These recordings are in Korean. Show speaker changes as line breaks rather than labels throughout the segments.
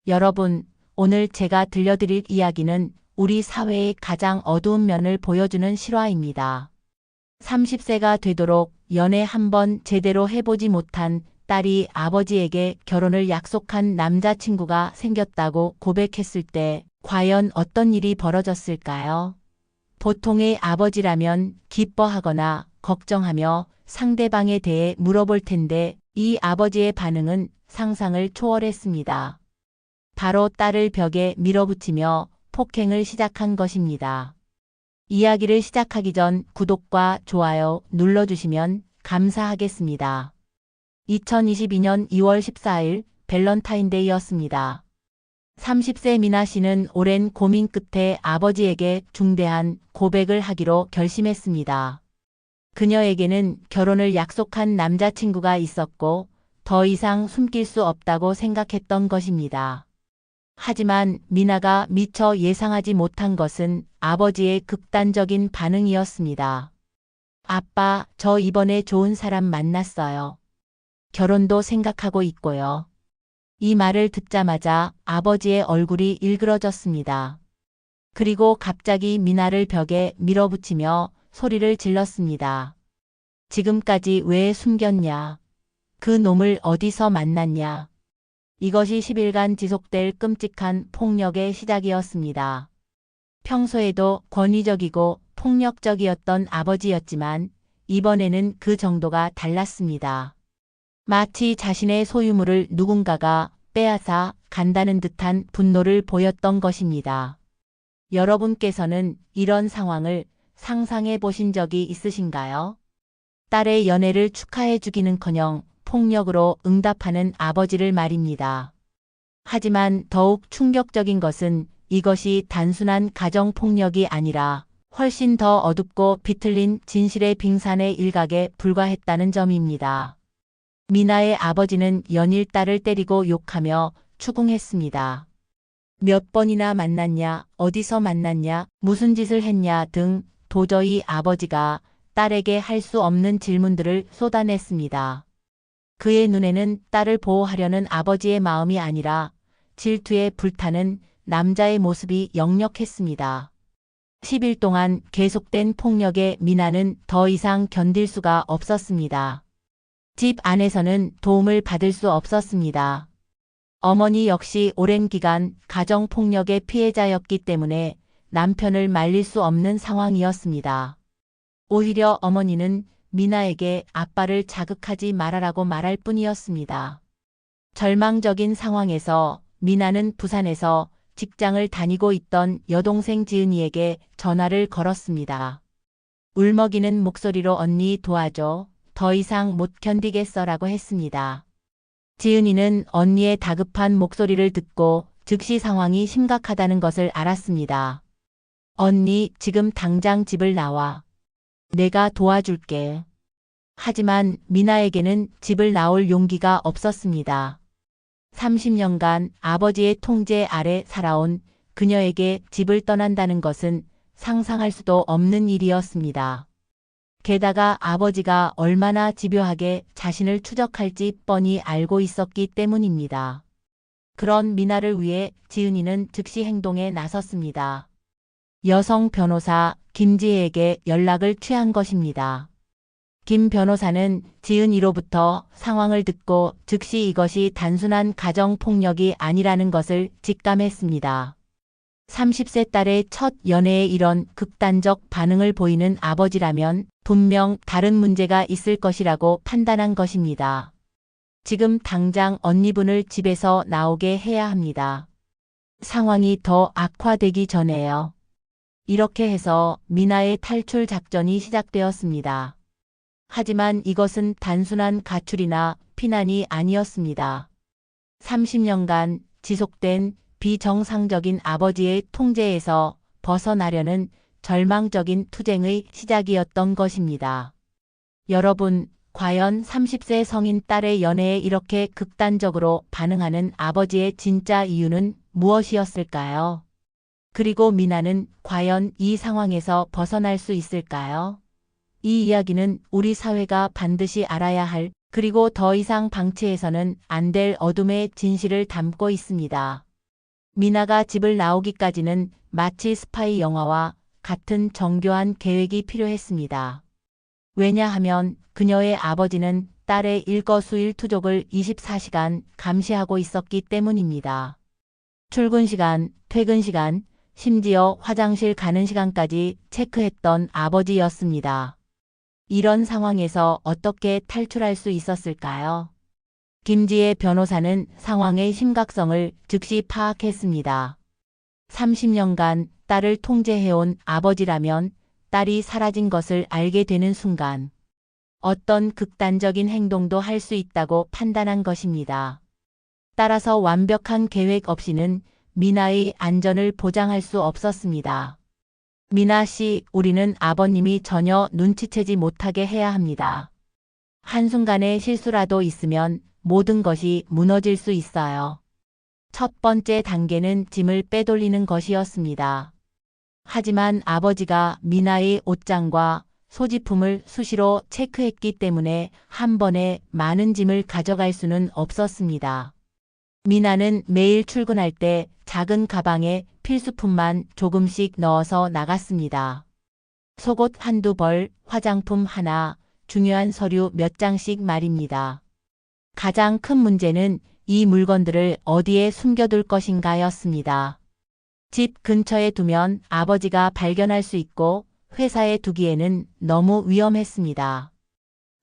여러분, 오늘 제가 들려드릴 이야기는 우리 사회의 가장 어두운 면을 보여주는 실화입니다. 30세가 되도록 연애 한 번 제대로 해보지 못한 딸이 아버지에게 결혼을 약속한 남자친구가 생겼다고 고백했을 때 과연 어떤 일이 벌어졌을까요? 보통의 아버지라면 기뻐하거나 걱정하며 상대방에 대해 물어볼 텐데 이 아버지의 반응은 상상을 초월했습니다. 바로 딸을 벽에 밀어붙이며 폭행을 시작한 것입니다. 이야기를 시작하기 전 구독과 좋아요 눌러주시면 감사하겠습니다. 2022년 2월 14일 밸런타인데이였습니다. 30세 미나 씨는 오랜 고민 끝에 아버지에게 중대한 고백을 하기로 결심했습니다. 그녀에게는 결혼을 약속한 남자친구가 있었고 더 이상 숨길 수 없다고 생각했던 것입니다. 하지만 미나가 미처 예상하지 못한 것은 아버지의 극단적인 반응이었습니다. 아빠, 저 이번에 좋은 사람 만났어요. 결혼도 생각하고 있고요. 이 말을 듣자마자 아버지의 얼굴이 일그러졌습니다. 그리고 갑자기 미나를 벽에 밀어붙이며 소리를 질렀습니다. 지금까지 왜 숨겼냐? 그 놈을 어디서 만났냐? 이것이 10일간 지속될 끔찍한 폭력의 시작이었습니다. 평소에도 권위적이고 폭력적이었던 아버지였지만 이번에는 그 정도가 달랐습니다. 마치 자신의 소유물을 누군가가 빼앗아 간다는 듯한 분노를 보였던 것입니다. 여러분께서는 이런 상황을 상상해 보신 적이 있으신가요? 딸의 연애를 축하해 주기는커녕 폭력으로 응답하는 아버지를 말입니다. 하지만 더욱 충격적인 것은 이것이 단순한 가정폭력이 아니라 훨씬 더 어둡고 비틀린 진실의 빙산의 일각에 불과했다는 점입니다. 미나의 아버지는 연일 딸을 때리고 욕하며 추궁했습니다. 몇 번이나 만났냐, 어디서 만났냐, 무슨 짓을 했냐 등 도저히 아버지가 딸에게 할 수 없는 질문들을 쏟아냈습니다. 그의 눈에는 딸을 보호하려는 아버지의 마음이 아니라 질투에 불타는 남자의 모습이 역력했습니다. 10일 동안 계속된 폭력에 미나는 더 이상 견딜 수가 없었습니다. 집 안에서는 도움을 받을 수 없었습니다. 어머니 역시 오랜 기간 가정폭력의 피해자였기 때문에 남편을 말릴 수 없는 상황이었습니다. 오히려 어머니는 미나에게 아빠를 자극하지 말아라고 말할 뿐이었습니다. 절망적인 상황에서 미나는 부산에서 직장을 다니고 있던 여동생 지은이에게 전화를 걸었습니다. 울먹이는 목소리로 언니 도와줘. 더 이상 못 견디겠어라고 했습니다. 지은이는 언니의 다급한 목소리를 듣고 즉시 상황이 심각하다는 것을 알았습니다. 언니, 지금 당장 집을 나와. 내가 도와줄게. 하지만 미나에게는 집을 나올 용기가 없었습니다. 30년간 아버지의 통제 아래 살아온 그녀에게 집을 떠난다는 것은 상상할 수도 없는 일이었습니다. 게다가 아버지가 얼마나 집요하게 자신을 추적할지 뻔히 알고 있었기 때문입니다. 그런 미나를 위해 지은이는 즉시 행동에 나섰습니다. 여성 변호사 김지혜에게 연락을 취한 것입니다. 김 변호사는 지은이로부터 상황을 듣고 즉시 이것이 단순한 가정폭력이 아니라는 것을 직감했습니다. 30세 딸의 첫 연애에 이런 극단적 반응을 보이는 아버지라면 분명 다른 문제가 있을 것이라고 판단한 것입니다. 지금 당장 언니분을 집에서 나오게 해야 합니다. 상황이 더 악화되기 전에요. 이렇게 해서 미나의 탈출 작전이 시작되었습니다. 하지만 이것은 단순한 가출이나 피난이 아니었습니다. 30년간 지속된 비정상적인 아버지의 통제에서 벗어나려는 절망적인 투쟁의 시작이었던 것입니다. 여러분, 과연 30세 성인 딸의 연애에 이렇게 극단적으로 반응하는 아버지의 진짜 이유는 무엇이었을까요? 그리고 미나는 과연 이 상황에서 벗어날 수 있을까요? 이 이야기는 우리 사회가 반드시 알아야 할, 그리고 더 이상 방치해서는 안 될 어둠의 진실을 담고 있습니다. 미나가 집을 나오기까지는 마치 스파이 영화와 같은 정교한 계획이 필요했습니다. 왜냐하면 그녀의 아버지는 딸의 일거수일투족을 24시간 감시하고 있었기 때문입니다. 출근 시간, 퇴근 시간, 심지어 화장실 가는 시간까지 체크했던 아버지였습니다. 이런 상황에서 어떻게 탈출할 수 있었을까요? 김지혜 변호사는 상황의 심각성을 즉시 파악했습니다. 30년간 딸을 통제해온 아버지라면 딸이 사라진 것을 알게 되는 순간 어떤 극단적인 행동도 할 수 있다고 판단한 것입니다. 따라서 완벽한 계획 없이는 미나의 안전을 보장할 수 없었습니다. 미나 씨, 우리는 아버님이 전혀 눈치채지 못하게 해야 합니다. 한순간의 실수라도 있으면 모든 것이 무너질 수 있어요. 첫 번째 단계는 짐을 빼돌리는 것이었습니다. 하지만 아버지가 미나의 옷장과 소지품을 수시로 체크했기 때문에 한 번에 많은 짐을 가져갈 수는 없었습니다. 미나는 매일 출근할 때 작은 가방에 필수품만 조금씩 넣어서 나갔습니다. 속옷 한두 벌, 화장품 하나, 중요한 서류 몇 장씩 말입니다. 가장 큰 문제는 이 물건들을 어디에 숨겨둘 것인가였습니다. 집 근처에 두면 아버지가 발견할 수 있고 회사에 두기에는 너무 위험했습니다.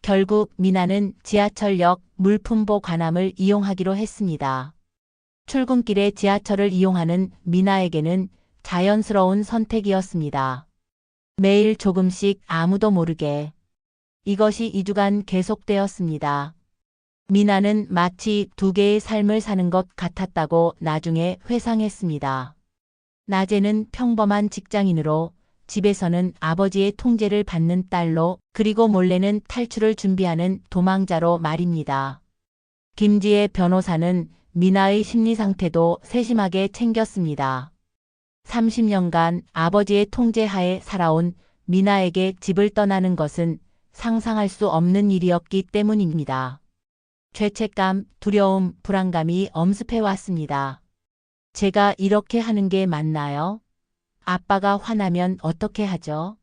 결국 미나는 지하철역 물품보 관함을 이용하기로 했습니다. 출근길에 지하철을 이용하는 미나에게는 자연스러운 선택이었습니다. 매일 조금씩 아무도 모르게. 이것이 2주간 계속되었습니다. 미나는 마치 두 개의 삶을 사는 것 같았다고 나중에 회상했습니다. 낮에는 평범한 직장인으로, 집에서는 아버지의 통제를 받는 딸로, 그리고 몰래는 탈출을 준비하는 도망자로 말입니다. 김지혜 변호사는 미나의 심리 상태도 세심하게 챙겼습니다. 30년간 아버지의 통제하에 살아온 미나에게 집을 떠나는 것은 상상할 수 없는 일이었기 때문입니다. 죄책감, 두려움, 불안감이 엄습해 왔습니다. 제가 이렇게 하는 게 맞나요? 아빠가 화나면 어떻게 하죠?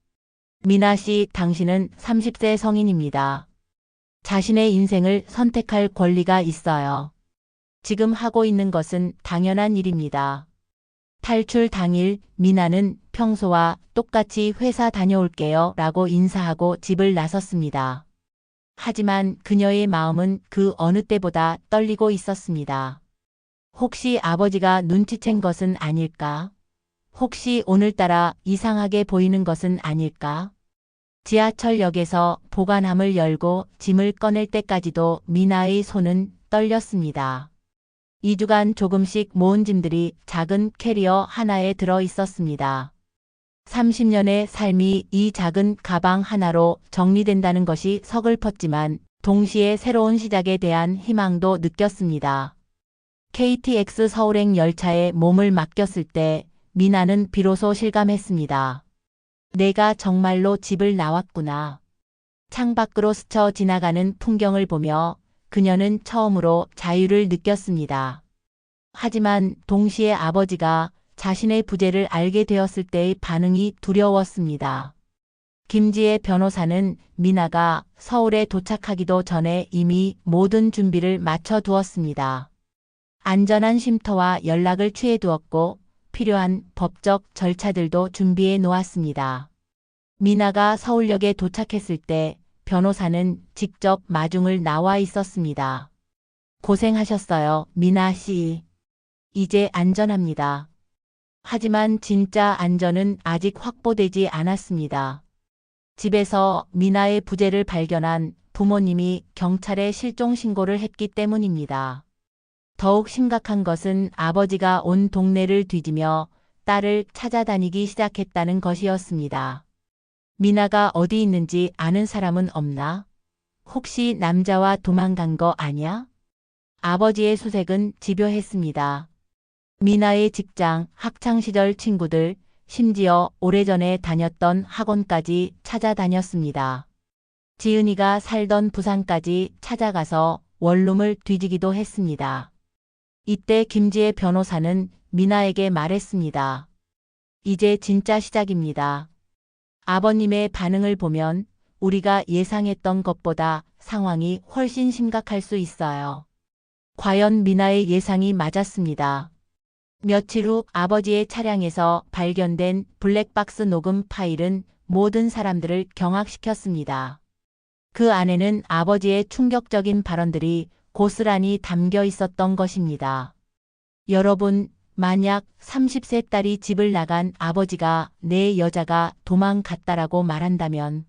미나 씨, 당신은 30세 성인입니다. 자신의 인생을 선택할 권리가 있어요. 지금 하고 있는 것은 당연한 일입니다. 탈출 당일 미나는 평소와 똑같이 회사 다녀올게요 라고 인사하고 집을 나섰습니다. 하지만 그녀의 마음은 그 어느 때보다 떨리고 있었습니다. 혹시 아버지가 눈치챈 것은 아닐까? 혹시 오늘따라 이상하게 보이는 것은 아닐까? 지하철역에서 보관함을 열고 짐을 꺼낼 때까지도 미나의 손은 떨렸습니다. 2주간 조금씩 모은 짐들이 작은 캐리어 하나에 들어 있었습니다. 30년의 삶이 이 작은 가방 하나로 정리된다는 것이 서글펐지만 동시에 새로운 시작에 대한 희망도 느꼈습니다. KTX 서울행 열차에 몸을 맡겼을 때 미나는 비로소 실감했습니다. 내가 정말로 집을 나왔구나. 창밖으로 스쳐 지나가는 풍경을 보며 그녀는 처음으로 자유를 느꼈습니다. 하지만 동시에 아버지가 자신의 부재를 알게 되었을 때의 반응이 두려웠습니다. 김지혜 변호사는 미나가 서울에 도착하기도 전에 이미 모든 준비를 마쳐 두었습니다. 안전한 쉼터와 연락을 취해 두었고 필요한 법적 절차들도 준비해 놓았습니다. 미나가 서울역에 도착했을 때 변호사는 직접 마중을 나와 있었습니다. 고생하셨어요, 미나 씨. 이제 안전합니다. 하지만 진짜 안전은 아직 확보되지 않았습니다. 집에서 미나의 부재를 발견한 부모님이 경찰에 실종 신고를 했기 때문입니다. 더욱 심각한 것은 아버지가 온 동네를 뒤지며 딸을 찾아다니기 시작했다는 것이었습니다. 미나가 어디 있는지 아는 사람은 없나? 혹시 남자와 도망간 거 아냐? 아버지의 수색은 집요했습니다. 미나의 직장, 학창시절 친구들, 심지어 오래전에 다녔던 학원까지 찾아다녔습니다. 지은이가 살던 부산까지 찾아가서 원룸을 뒤지기도 했습니다. 이때 김지혜 변호사는 미나에게 말했습니다. 이제 진짜 시작입니다. 아버님의 반응을 보면 우리가 예상했던 것보다 상황이 훨씬 심각할 수 있어요. 과연 미나의 예상이 맞았습니다. 며칠 후 아버지의 차량에서 발견된 블랙박스 녹음 파일은 모든 사람들을 경악시켰습니다. 그 안에는 아버지의 충격적인 발언들이 고스란히 담겨 있었던 것입니다. 여러분, 만약 30세 딸이 집을 나간 아버지가 내 여자가 도망갔다라고 말한다면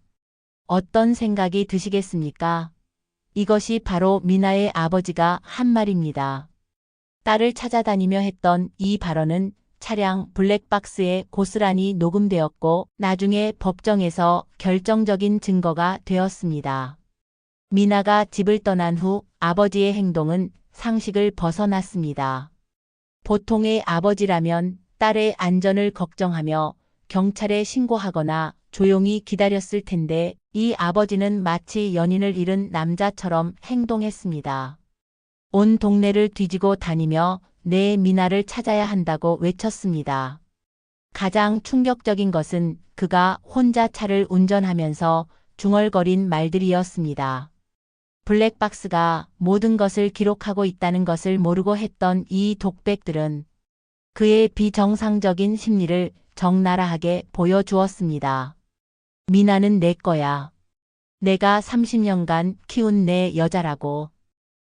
어떤 생각이 드시겠습니까? 이것이 바로 미나의 아버지가 한 말입니다. 딸을 찾아다니며 했던 이 발언은 차량 블랙박스에 고스란히 녹음되었고 나중에 법정에서 결정적인 증거가 되었습니다. 미나가 집을 떠난 후 아버지의 행동은 상식을 벗어났습니다. 보통의 아버지라면 딸의 안전을 걱정하며 경찰에 신고하거나 조용히 기다렸을 텐데 이 아버지는 마치 연인을 잃은 남자처럼 행동했습니다. 온 동네를 뒤지고 다니며 내 미나를 찾아야 한다고 외쳤습니다. 가장 충격적인 것은 그가 혼자 차를 운전하면서 중얼거린 말들이었습니다. 블랙박스가 모든 것을 기록하고 있다는 것을 모르고 했던 이 독백들은 그의 비정상적인 심리를 적나라하게 보여주었습니다. 미나는 내 거야. 내가 30년간 키운 내 여자라고.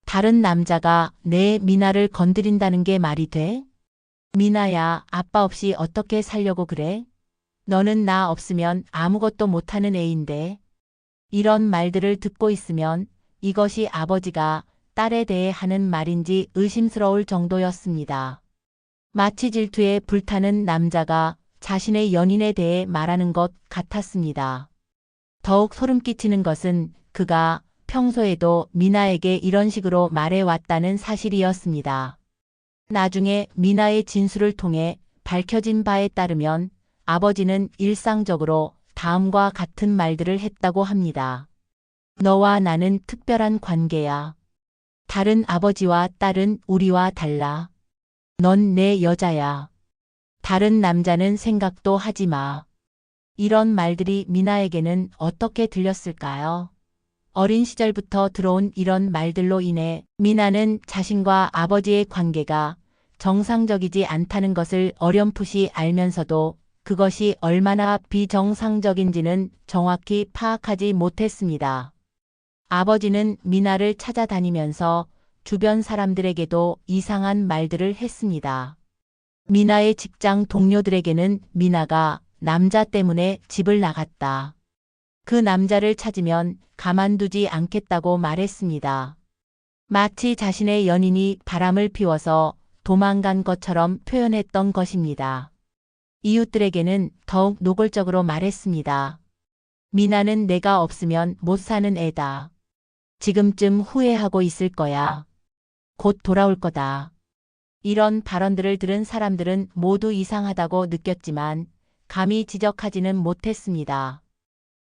다른 남자가 내 미나를 건드린다는 게 말이 돼? 미나야, 아빠 없이 어떻게 살려고 그래? 너는 나 없으면 아무것도 못하는 애인데. 이런 말들을 듣고 있으면 이것이 아버지가 딸에 대해 하는 말인지 의심스러울 정도였습니다. 마치 질투에 불타는 남자가 자신의 연인에 대해 말하는 것 같았습니다. 더욱 소름 끼치는 것은 그가 평소에도 미나에게 이런 식으로 말해왔다는 사실이었습니다. 나중에 미나의 진술을 통해 밝혀진 바에 따르면 아버지는 일상적으로 다음과 같은 말들을 했다고 합니다. 너와 나는 특별한 관계야. 다른 아버지와 딸은 우리와 달라. 넌 내 여자야. 다른 남자는 생각도 하지 마. 이런 말들이 미나에게는 어떻게 들렸을까요? 어린 시절부터 들어온 이런 말들로 인해 미나는 자신과 아버지의 관계가 정상적이지 않다는 것을 어렴풋이 알면서도 그것이 얼마나 비정상적인지는 정확히 파악하지 못했습니다. 아버지는 미나를 찾아다니면서 주변 사람들에게도 이상한 말들을 했습니다. 미나의 직장 동료들에게는 미나가 남자 때문에 집을 나갔다. 그 남자를 찾으면 가만두지 않겠다고 말했습니다. 마치 자신의 연인이 바람을 피워서 도망간 것처럼 표현했던 것입니다. 이웃들에게는 더욱 노골적으로 말했습니다. 미나는 내가 없으면 못 사는 애다. 지금쯤 후회하고 있을 거야. 곧 돌아올 거다. 이런 발언들을 들은 사람들은 모두 이상하다고 느꼈지만 감히 지적하지는 못했습니다.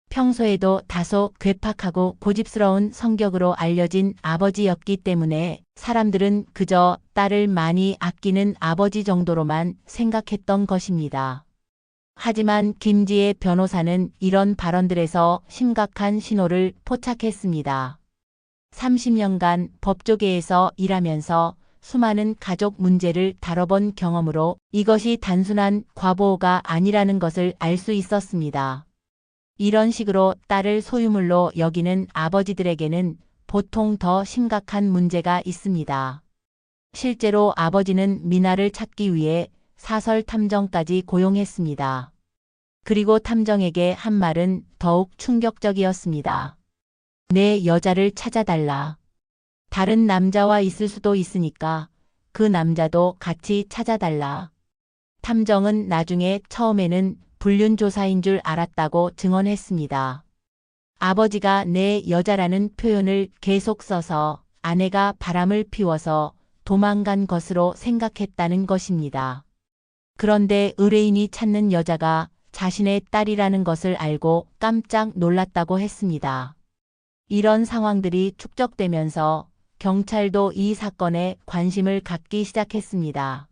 평소에도 다소 괴팍하고 고집스러운 성격으로 알려진 아버지였기 때문에 사람들은 그저 딸을 많이 아끼는 아버지 정도로만 생각했던 것입니다. 하지만 김지혜 변호사는 이런 발언들에서 심각한 신호를 포착했습니다. 30년간 법조계에서 일하면서 수많은 가족 문제를 다뤄본 경험으로 이것이 단순한 과보호가 아니라는 것을 알 수 있었습니다. 이런 식으로 딸을 소유물로 여기는 아버지들에게는 보통 더 심각한 문제가 있습니다. 실제로 아버지는 미나를 찾기 위해 사설 탐정까지 고용했습니다. 그리고 탐정에게 한 말은 더욱 충격적이었습니다. 내 여자를 찾아달라. 다른 남자와 있을 수도 있으니까 그 남자도 같이 찾아달라. 탐정은 나중에 처음에는 불륜조사인 줄 알았다고 증언했습니다. 아버지가 내 여자라는 표현을 계속 써서 아내가 바람을 피워서 도망간 것으로 생각했다는 것입니다. 그런데 의뢰인이 찾는 여자가 자신의 딸이라는 것을 알고 깜짝 놀랐다고 했습니다. 이런 상황들이 축적되면서 경찰도 이 사건에 관심을 갖기 시작했습니다.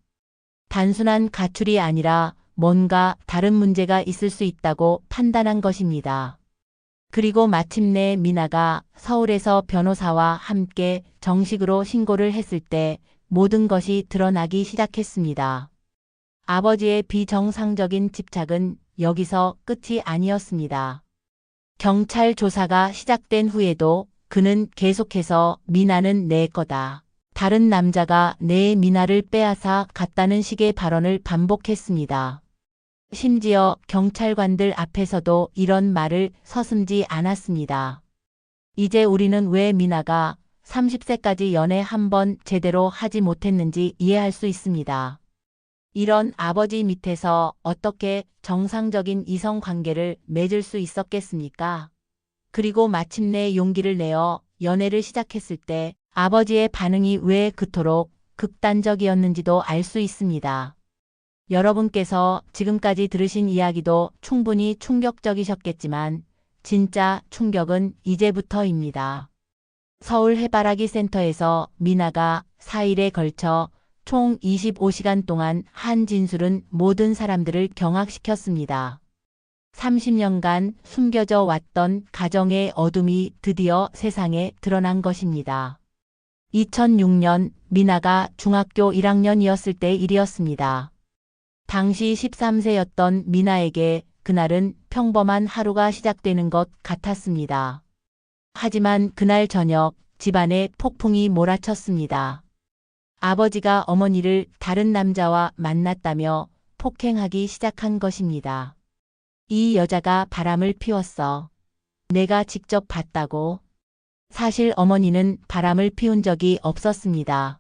단순한 가출이 아니라 뭔가 다른 문제가 있을 수 있다고 판단한 것입니다. 그리고 마침내 미나가 서울에서 변호사와 함께 정식으로 신고를 했을 때 모든 것이 드러나기 시작했습니다. 아버지의 비정상적인 집착은 여기서 끝이 아니었습니다. 경찰 조사가 시작된 후에도 그는 계속해서 미나는 내 거다. 다른 남자가 내 미나를 빼앗아 갔다는 식의 발언을 반복했습니다. 심지어 경찰관들 앞에서도 이런 말을 서슴지 않았습니다. 이제 우리는 왜 미나가 30세까지 연애 한 번 제대로 하지 못했는지 이해할 수 있습니다. 이런 아버지 밑에서 어떻게 정상적인 이성 관계를 맺을 수 있었겠습니까? 그리고 마침내 용기를 내어 연애를 시작했을 때 아버지의 반응이 왜 그토록 극단적이었는지도 알 수 있습니다. 여러분께서 지금까지 들으신 이야기도 충분히 충격적이셨겠지만 진짜 충격은 이제부터입니다. 서울 해바라기 센터에서 미나가 4일에 걸쳐 총 25시간 동안 한 진술은 모든 사람들을 경악시켰습니다. 30년간 숨겨져 왔던 가정의 어둠이 드디어 세상에 드러난 것입니다. 2006년 미나가 중학교 1학년이었을 때 일이었습니다. 당시 13세였던 미나에게 그날은 평범한 하루가 시작되는 것 같았습니다. 하지만 그날 저녁 집안에 폭풍이 몰아쳤습니다. 아버지가 어머니를 다른 남자와 만났다며 폭행하기 시작한 것입니다. 이 여자가 바람을 피웠어. 내가 직접 봤다고. 사실 어머니는 바람을 피운 적이 없었습니다.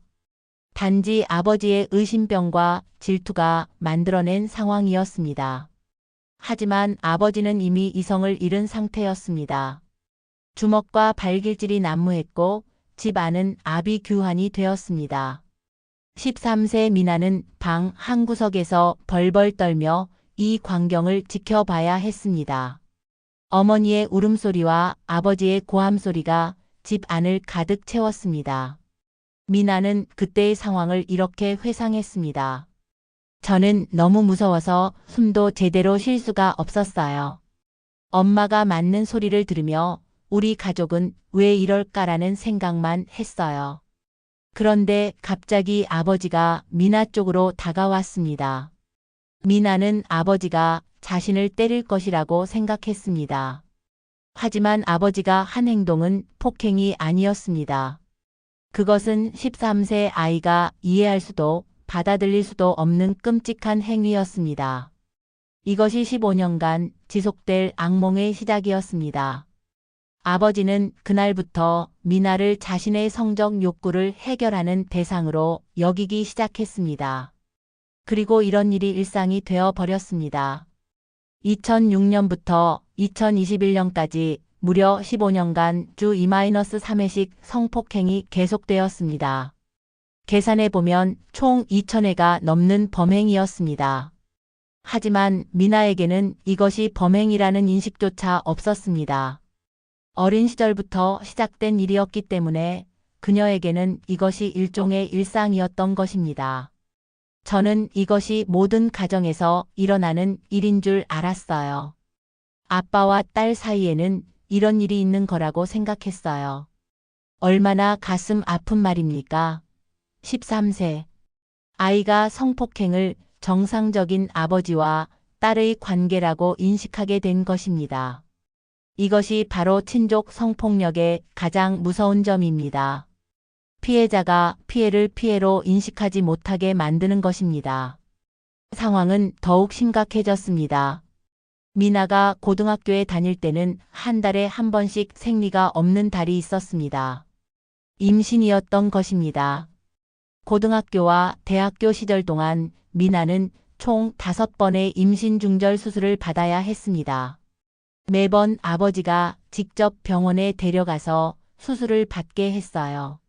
단지 아버지의 의심병과 질투가 만들어낸 상황이었습니다. 하지만 아버지는 이미 이성을 잃은 상태였습니다. 주먹과 발길질이 난무했고 집 안은 아비규환이 되었습니다. 13세 미나는 방 한 구석에서 벌벌 떨며 이 광경을 지켜봐야 했습니다. 어머니의 울음소리와 아버지의 고함소리가 집 안을 가득 채웠습니다. 미나는 그때의 상황을 이렇게 회상했습니다. 저는 너무 무서워서 숨도 제대로 쉴 수가 없었어요. 엄마가 맞는 소리를 들으며 우리 가족은 왜 이럴까라는 생각만 했어요. 그런데 갑자기 아버지가 미나 쪽으로 다가왔습니다. 미나는 아버지가 자신을 때릴 것이라고 생각했습니다. 하지만 아버지가 한 행동은 폭행이 아니었습니다. 그것은 13세 아이가 이해할 수도 받아들일 수도 없는 끔찍한 행위였습니다. 이것이 15년간 지속될 악몽의 시작이었습니다. 아버지는 그날부터 미나를 자신의 성적 욕구를 해결하는 대상으로 여기기 시작했습니다. 그리고 이런 일이 일상이 되어 버렸습니다. 2006년부터 2021년까지 무려 15년간 주 2-3회씩 성폭행이 계속되었습니다. 계산해보면 총 2,000회가 넘는 범행이었습니다. 하지만 미나에게는 이것이 범행이라는 인식조차 없었습니다. 어린 시절부터 시작된 일이었기 때문에 그녀에게는 이것이 일종의 일상이었던 것입니다. 저는 이것이 모든 가정에서 일어나는 일인 줄 알았어요. 아빠와 딸 사이에는 이런 일이 있는 거라고 생각했어요. 얼마나 가슴 아픈 말입니까? 13세. 아이가 성폭행을 정상적인 아버지와 딸의 관계라고 인식하게 된 것입니다. 이것이 바로 친족 성폭력의 가장 무서운 점입니다. 피해자가 피해를 피해로 인식하지 못하게 만드는 것입니다. 상황은 더욱 심각해졌습니다. 미나가 고등학교에 다닐 때는 한 달에 한 번씩 생리가 없는 달이 있었습니다. 임신이었던 것입니다. 고등학교와 대학교 시절 동안 미나는 총 5번의 임신 중절 수술을 받아야 했습니다. 매번 아버지가 직접 병원에 데려가서 수술을 받게 했어요.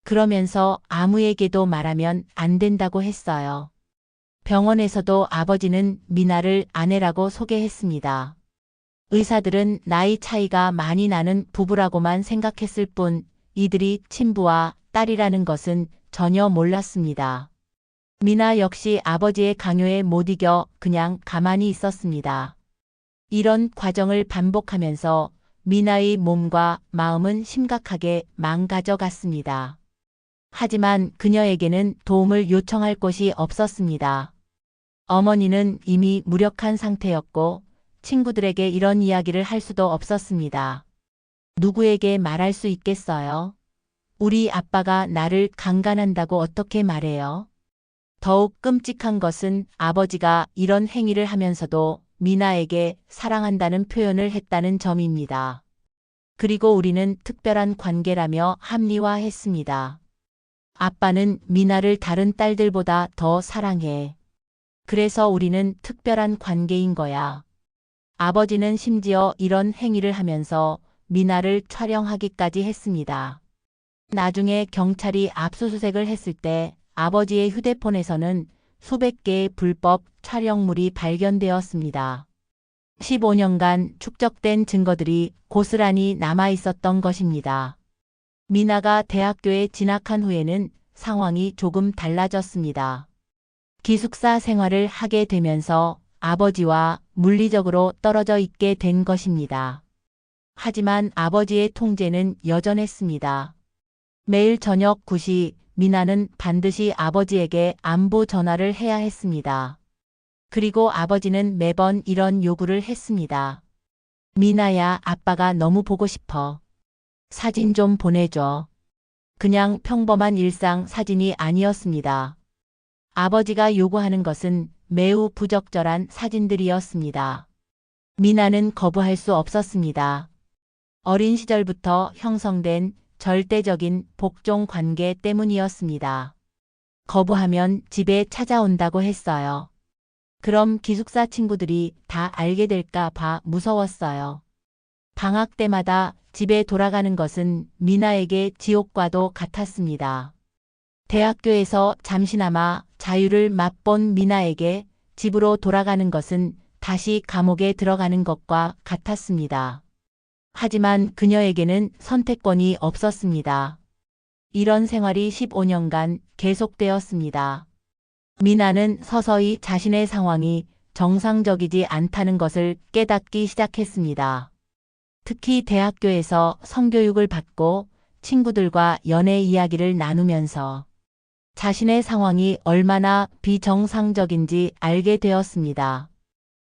그러면서 아무에게도 말하면 안 된다고 했어요. 병원에서도 아버지는 미나를 아내라고 소개했습니다. 의사들은 나이 차이가 많이 나는 부부라고만 생각했을 뿐 이들이 친부와 딸이라는 것은 전혀 몰랐습니다. 미나 역시 아버지의 강요에 못 이겨 그냥 가만히 있었습니다. 이런 과정을 반복하면서 미나의 몸과 마음은 심각하게 망가져 갔습니다. 하지만 그녀에게는 도움을 요청할 곳이 없었습니다. 어머니는 이미 무력한 상태였고 친구들에게 이런 이야기를 할 수도 없었습니다. 누구에게 말할 수 있겠어요? 우리 아빠가 나를 강간한다고 어떻게 말해요? 더욱 끔찍한 것은 아버지가 이런 행위를 하면서도 미나에게 사랑한다는 표현을 했다는 점입니다. 그리고 우리는 특별한 관계라며 합리화했습니다. 아빠는 미나를 다른 딸들보다 더 사랑해. 그래서 우리는 특별한 관계인 거야. 아버지는 심지어 이런 행위를 하면서 미나를 촬영하기까지 했습니다. 나중에 경찰이 압수수색을 했을 때 아버지의 휴대폰에서는 수백 개의 불법 촬영물이 발견되었습니다. 15년간 축적된 증거들이 고스란히 남아 있었던 것입니다. 미나가 대학교에 진학한 후에는 상황이 조금 달라졌습니다. 기숙사 생활을 하게 되면서 아버지와 물리적으로 떨어져 있게 된 것입니다. 하지만 아버지의 통제는 여전했습니다. 매일 저녁 9시 미나는 반드시 아버지에게 안부 전화를 해야 했습니다. 그리고 아버지는 매번 이런 요구를 했습니다. 미나야, 아빠가 너무 보고 싶어. 사진 좀 보내줘. 그냥 평범한 일상 사진이 아니었습니다. 아버지가 요구하는 것은 매우 부적절한 사진들이었습니다. 미나는 거부할 수 없었습니다. 어린 시절부터 형성된 절대적인 복종 관계 때문이었습니다. 거부하면 집에 찾아온다고 했어요. 그럼 기숙사 친구들이 다 알게 될까 봐 무서웠어요. 방학 때마다 집에 돌아가는 것은 미나에게 지옥과도 같았습니다. 대학교에서 잠시나마 자유를 맛본 미나에게 집으로 돌아가는 것은 다시 감옥에 들어가는 것과 같았습니다. 하지만 그녀에게는 선택권이 없었습니다. 이런 생활이 15년간 계속되었습니다. 미나는 서서히 자신의 상황이 정상적이지 않다는 것을 깨닫기 시작했습니다. 특히 대학교에서 성교육을 받고 친구들과 연애 이야기를 나누면서 자신의 상황이 얼마나 비정상적인지 알게 되었습니다.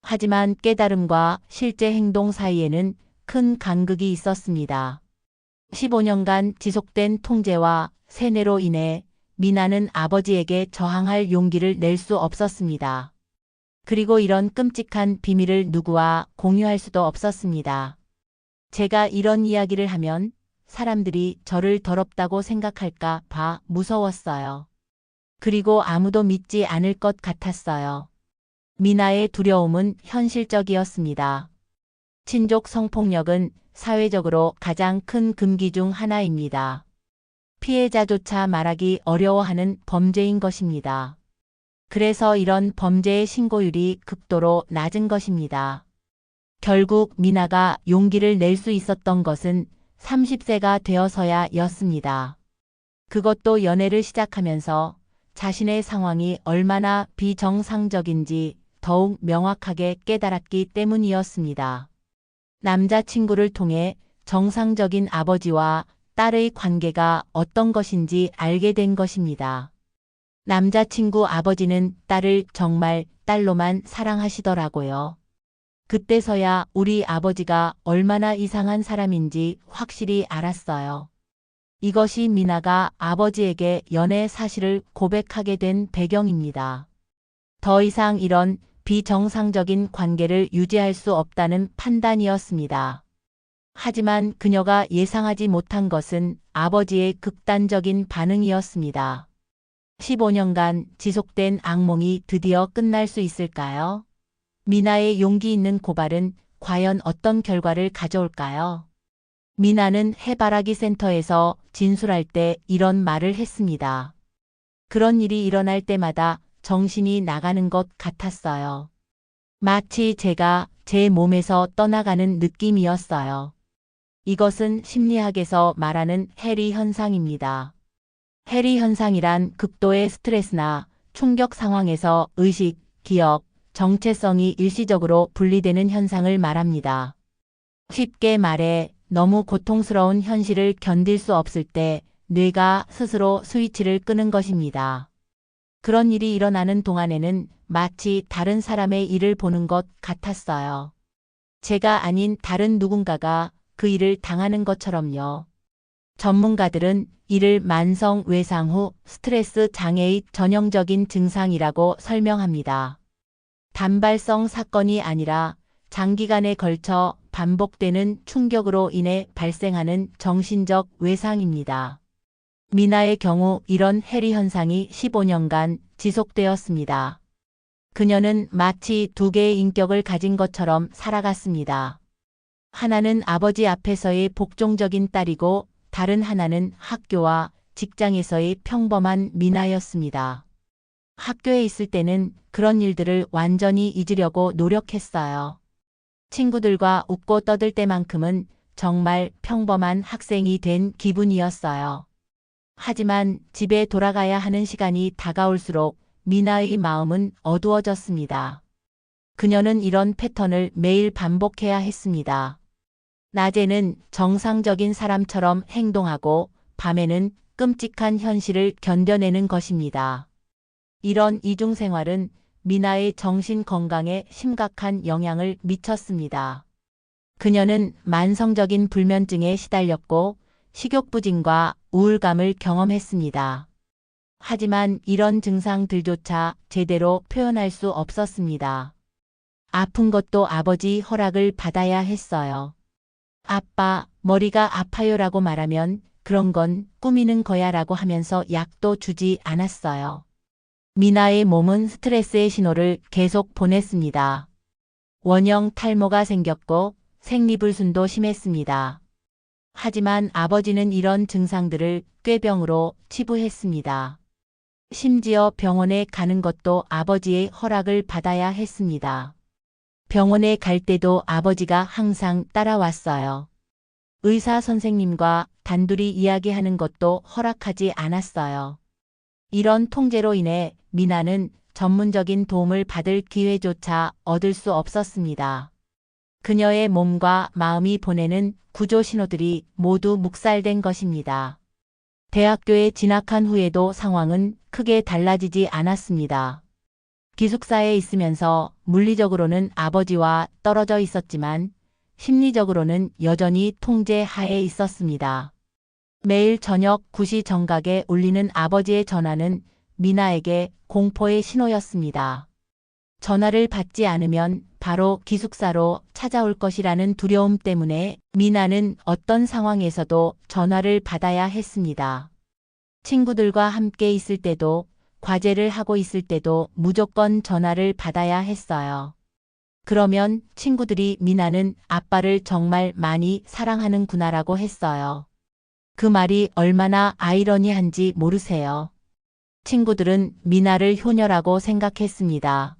하지만 깨달음과 실제 행동 사이에는 큰 간극이 있었습니다. 15년간 지속된 통제와 세뇌로 인해 미나는 아버지에게 저항할 용기를 낼 수 없었습니다. 그리고 이런 끔찍한 비밀을 누구와 공유할 수도 없었습니다. 제가 이런 이야기를 하면 사람들이 저를 더럽다고 생각할까 봐 무서웠어요. 그리고 아무도 믿지 않을 것 같았어요. 미나의 두려움은 현실적이었습니다. 친족 성폭력은 사회적으로 가장 큰 금기 중 하나입니다. 피해자조차 말하기 어려워하는 범죄인 것입니다. 그래서 이런 범죄의 신고율이 극도로 낮은 것입니다. 결국 미나가 용기를 낼 수 있었던 것은 30세가 되어서야 였습니다. 그것도 연애를 시작하면서 자신의 상황이 얼마나 비정상적인지 더욱 명확하게 깨달았기 때문이었습니다. 남자친구를 통해 정상적인 아버지와 딸의 관계가 어떤 것인지 알게 된 것입니다. 남자친구 아버지는 딸을 정말 딸로만 사랑하시더라고요. 그때서야 우리 아버지가 얼마나 이상한 사람인지 확실히 알았어요. 이것이 미나가 아버지에게 연애 사실을 고백하게 된 배경입니다. 더 이상 이런 비정상적인 관계를 유지할 수 없다는 판단이었습니다. 하지만 그녀가 예상하지 못한 것은 아버지의 극단적인 반응이었습니다. 15년간 지속된 악몽이 드디어 끝날 수 있을까요? 미나의 용기 있는 고발은 과연 어떤 결과를 가져올까요? 미나는 해바라기 센터에서 진술할 때 이런 말을 했습니다. 그런 일이 일어날 때마다 정신이 나가는 것 같았어요. 마치 제가 제 몸에서 떠나가는 느낌이었어요. 이것은 심리학에서 말하는 해리 현상입니다. 해리 현상이란 극도의 스트레스나 충격 상황에서 의식, 기억, 정체성이 일시적으로 분리되는 현상을 말합니다. 쉽게 말해 너무 고통스러운 현실을 견딜 수 없을 때 뇌가 스스로 스위치를 끄는 것입니다. 그런 일이 일어나는 동안에는 마치 다른 사람의 일을 보는 것 같았어요. 제가 아닌 다른 누군가가 그 일을 당하는 것처럼요. 전문가들은 이를 만성 외상 후 스트레스 장애의 전형적인 증상이라고 설명합니다. 단발성 사건이 아니라 장기간에 걸쳐 반복되는 충격으로 인해 발생하는 정신적 외상입니다. 미나의 경우 이런 해리 현상이 15년간 지속되었습니다. 그녀는 마치 두 개의 인격을 가진 것처럼 살아갔습니다. 하나는 아버지 앞에서의 복종적인 딸이고 다른 하나는 학교와 직장에서의 평범한 미나였습니다. 학교에 있을 때는 그런 일들을 완전히 잊으려고 노력했어요. 친구들과 웃고 떠들 때만큼은 정말 평범한 학생이 된 기분이었어요. 하지만 집에 돌아가야 하는 시간이 다가올수록 미나의 마음은 어두워졌습니다. 그녀는 이런 패턴을 매일 반복해야 했습니다. 낮에는 정상적인 사람처럼 행동하고 밤에는 끔찍한 현실을 견뎌내는 것입니다. 이런 이중생활은 미나의 정신 건강에 심각한 영향을 미쳤습니다. 그녀는 만성적인 불면증에 시달렸고 식욕부진과 우울감을 경험했습니다. 하지만 이런 증상들조차 제대로 표현할 수 없었습니다. 아픈 것도 아버지 허락을 받아야 했어요. 아빠, 머리가 아파요라고 말하면 그런 건 꾸미는 거야 라고 하면서 약도 주지 않았어요. 미나의 몸은 스트레스의 신호를 계속 보냈습니다. 원형 탈모가 생겼고 생리불순도 심했습니다. 하지만 아버지는 이런 증상들을 꾀병으로 치부했습니다. 심지어 병원에 가는 것도 아버지의 허락을 받아야 했습니다. 병원에 갈 때도 아버지가 항상 따라왔어요. 의사 선생님과 단둘이 이야기하는 것도 허락하지 않았어요. 이런 통제로 인해 미나는 전문적인 도움을 받을 기회조차 얻을 수 없었습니다. 그녀의 몸과 마음이 보내는 구조 신호들이 모두 묵살된 것입니다. 대학교에 진학한 후에도 상황은 크게 달라지지 않았습니다. 기숙사에 있으면서 물리적으로는 아버지와 떨어져 있었지만 심리적으로는 여전히 통제 하에 있었습니다. 매일 저녁 9시 정각에 울리는 아버지의 전화는 미나에게 공포의 신호였습니다. 전화를 받지 않으면 바로 기숙사로 찾아올 것이라는 두려움 때문에 미나는 어떤 상황에서도 전화를 받아야 했습니다. 친구들과 함께 있을 때도 과제를 하고 있을 때도 무조건 전화를 받아야 했어요. 그러면 친구들이 미나는 아빠를 정말 많이 사랑하는구나라고 했어요. 그 말이 얼마나 아이러니한지 모르세요. 친구들은 미나를 효녀라고 생각했습니다.